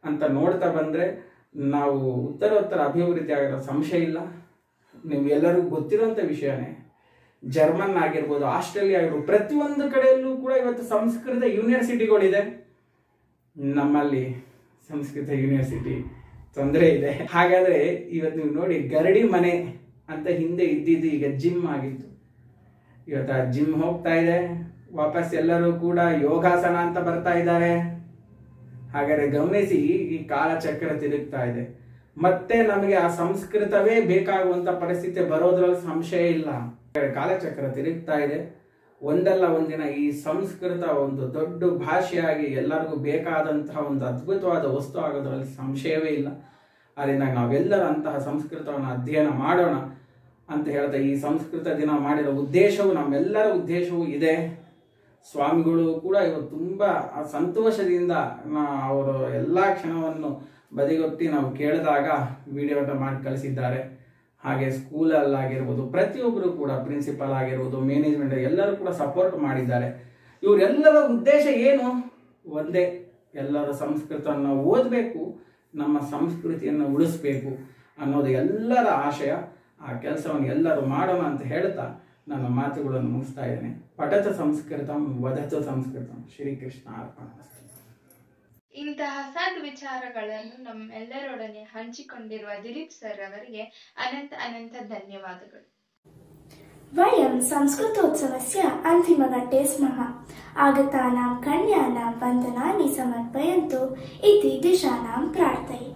ಅಂತ ನೋಡ್ತಾ ಬಂದ್ರೆ ನಾವು ಉತ್ತರೋತ್ತರ ಅಭಿವೃದ್ಧಿ ಆಗಿರೋ ಸಂಶಯ ಇಲ್ಲ. ನೀವು ಎಲ್ಲರಿಗೂ ಗೊತ್ತಿರುವಂತ ವಿಷಯನೇ. ಜರ್ಮನ್ ಆಗಿರ್ಬೋದು, ಆಸ್ಟ್ರೇಲಿಯಾ ಆಗಿರ್ಬೋದು, ಪ್ರತಿಯೊಂದು ಕಡೆಯಲ್ಲೂ ಕೂಡ ಇವತ್ತು ಸಂಸ್ಕೃತ ಯೂನಿವರ್ಸಿಟಿಗಳಿದೆ. ನಮ್ಮಲ್ಲಿ ಸಂಸ್ಕೃತ ಯೂನಿವರ್ಸಿಟಿ ತೊಂದರೆ ಇದೆ. ಹಾಗಾದ್ರೆ ಇವತ್ತು ನೀವು ನೋಡಿ, ಗರಡಿ ಮನೆ ಅಂತ ಹಿಂದೆ ಇದ್ದಿದ್ದು ಈಗ ಜಿಮ್ ಆಗಿತ್ತು. ಇವತ್ತು ಆ ಜಿಮ್ ಹೋಗ್ತಾ ಇದೆ, ವಾಪಸ್ ಎಲ್ಲರೂ ಕೂಡ ಯೋಗಾಸನ ಅಂತ ಬರ್ತಾ ಇದ್ದಾರೆ. ಹಾಗಾದ್ರೆ ಗಮನಿಸಿ, ಈ ಕಾಲಚಕ್ರ ತಿರುಗ್ತಾ ಇದೆ. ಮತ್ತೆ ನಮಗೆ ಆ ಸಂಸ್ಕೃತವೇ ಬೇಕಾಗುವಂತ ಪರಿಸ್ಥಿತಿ ಬರೋದ್ರಲ್ಲಿ ಸಂಶಯ ಇಲ್ಲ. ಕಾಲಚಕ್ರ ತಿರುಗ್ತಾ ಇದೆ. ಒಂದಲ್ಲ ಒಂದಿನ ಈ ಸಂಸ್ಕೃತ ಒಂದು ದೊಡ್ಡ ಭಾಷೆಯಾಗಿ ಎಲ್ಲರಿಗೂ ಬೇಕಾದಂತಹ ಒಂದು ಅದ್ಭುತವಾದ ವಸ್ತು ಆಗೋದ್ರಲ್ಲಿ ಸಂಶಯವೇ ಇಲ್ಲ. ಅದರಿಂದ ನಾವೆಲ್ಲರೂ ಅಂತಹ ಸಂಸ್ಕೃತವನ್ನು ಅಧ್ಯಯನ ಮಾಡೋಣ ಅಂತ ಹೇಳ್ತಾ ಈ ಸಂಸ್ಕೃತ ದಿನ ಮಾಡಿರೋ ಉದ್ದೇಶವು ನಮ್ಮೆಲ್ಲರ ಉದ್ದೇಶವೂ ಇದೆ. ಸ್ವಾಮಿಗಳು ಕೂಡ ಇವತ್ತು ತುಂಬಾ ಸಂತೋಷದಿಂದ ಅವರು ಎಲ್ಲಾ ಕ್ಷಣವನ್ನು ಬದಿಗೊತ್ತಿ ನಾವು ಕೇಳಿದಾಗ ವಿಡಿಯೋಟ ಮಾಡಿ ಕಳಿಸಿದ್ದಾರೆ. ಹಾಗೆ ಸ್ಕೂಲಲ್ಲಾಗಿರ್ಬೋದು, ಪ್ರತಿಯೊಬ್ಬರು ಕೂಡ ಪ್ರಿನ್ಸಿಪಲ್ ಆಗಿರ್ಬೋದು, ಮ್ಯಾನೇಜ್ಮೆಂಟ್ ಎಲ್ಲರೂ ಕೂಡ ಸಪೋರ್ಟ್ ಮಾಡಿದ್ದಾರೆ. ಇವರೆಲ್ಲರ ಉದ್ದೇಶ ಏನು? ಒಂದೇ, ಎಲ್ಲರ ಸಂಸ್ಕೃತವನ್ನು ಓದಬೇಕು, ನಮ್ಮ ಸಂಸ್ಕೃತಿಯನ್ನು ಉಳಿಸ್ಬೇಕು ಅನ್ನೋದು ಎಲ್ಲರ ಆಶಯ. ಆ ಕೆಲಸವನ್ನು ಎಲ್ಲರೂ ಮಾಡೋಣ ಅಂತ ಹೇಳ್ತಾ ನನ್ನ ಮಾತುಗಳನ್ನು ಮುಗಿಸ್ತಾ ಇದ್ದೇನೆ. ಪಠತ ಸಂಸ್ಕೃತಂ ವದತು ಸಂಸ್ಕೃತಂ. ಶ್ರೀಕೃಷ್ಣ ಅರ್ಪಣಮಸ್ತು. ಇಂತಹ ಸದ್ವಿಚಾರಗಳನ್ನು ನಮ್ಮೆಲ್ಲರೊಡನೆ ಹಂಚಿಕೊಂಡಿರುವ ದಿಲೀಪ್ ಸರ್ ಅವರಿಗೆ ಅನಂತ ಅನಂತ ಧನ್ಯವಾದಗಳು. वयं संस्कृतोत्सवस्य अन्तिमघट्टे स्मः. आगतानां कन्यानां वन्दनानि समर्पयन्तु इति दिशानां प्रार्थये.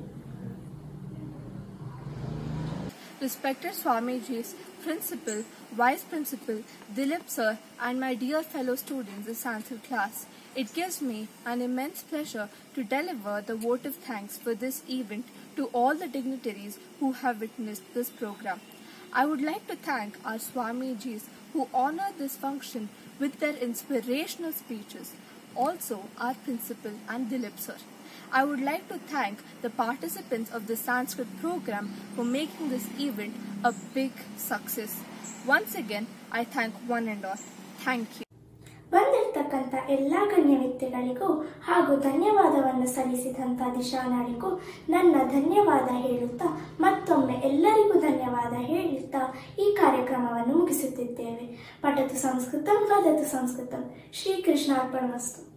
Respected Swamijis, Principal, Vice Principal, Dilip Sir and my dear fellow students in Sanskrit class, it gives me an immense pleasure to deliver the votive thanks for this event to all the dignitaries who have witnessed this program. I would like to thank our Swamijis who honored this function with their inspirational speeches, also our Principal and Dilip Sir. I would like to thank the participants of the Sanskrit program for making this event a big success. Once again, I thank one and all. Thank you. ಬಂದಿರತಕ್ಕಂಥ ಎಲ್ಲ ಗಣ್ಯ ವ್ಯಕ್ತಿಗಳಿಗೂ ಹಾಗೂ ಧನ್ಯವಾದವನ್ನು ಸಲ್ಲಿಸಿದಂಥ ದಿಶಾನಾಳಿಗೂ ನನ್ನ ಧನ್ಯವಾದ ಹೇಳುತ್ತಾ ಮತ್ತೊಮ್ಮೆ ಎಲ್ಲರಿಗೂ ಧನ್ಯವಾದ ಹೇಳುತ್ತಾ ಈ ಕಾರ್ಯಕ್ರಮವನ್ನು ಮುಗಿಸುತ್ತಿದ್ದೇವೆ. ಪಠತು ಸಂಸ್ಕೃತಂ ವದತು ಸಂಸ್ಕೃತಂ. ಶ್ರೀಕೃಷ್ಣಾರ್ಪಣಮಸ್ತು.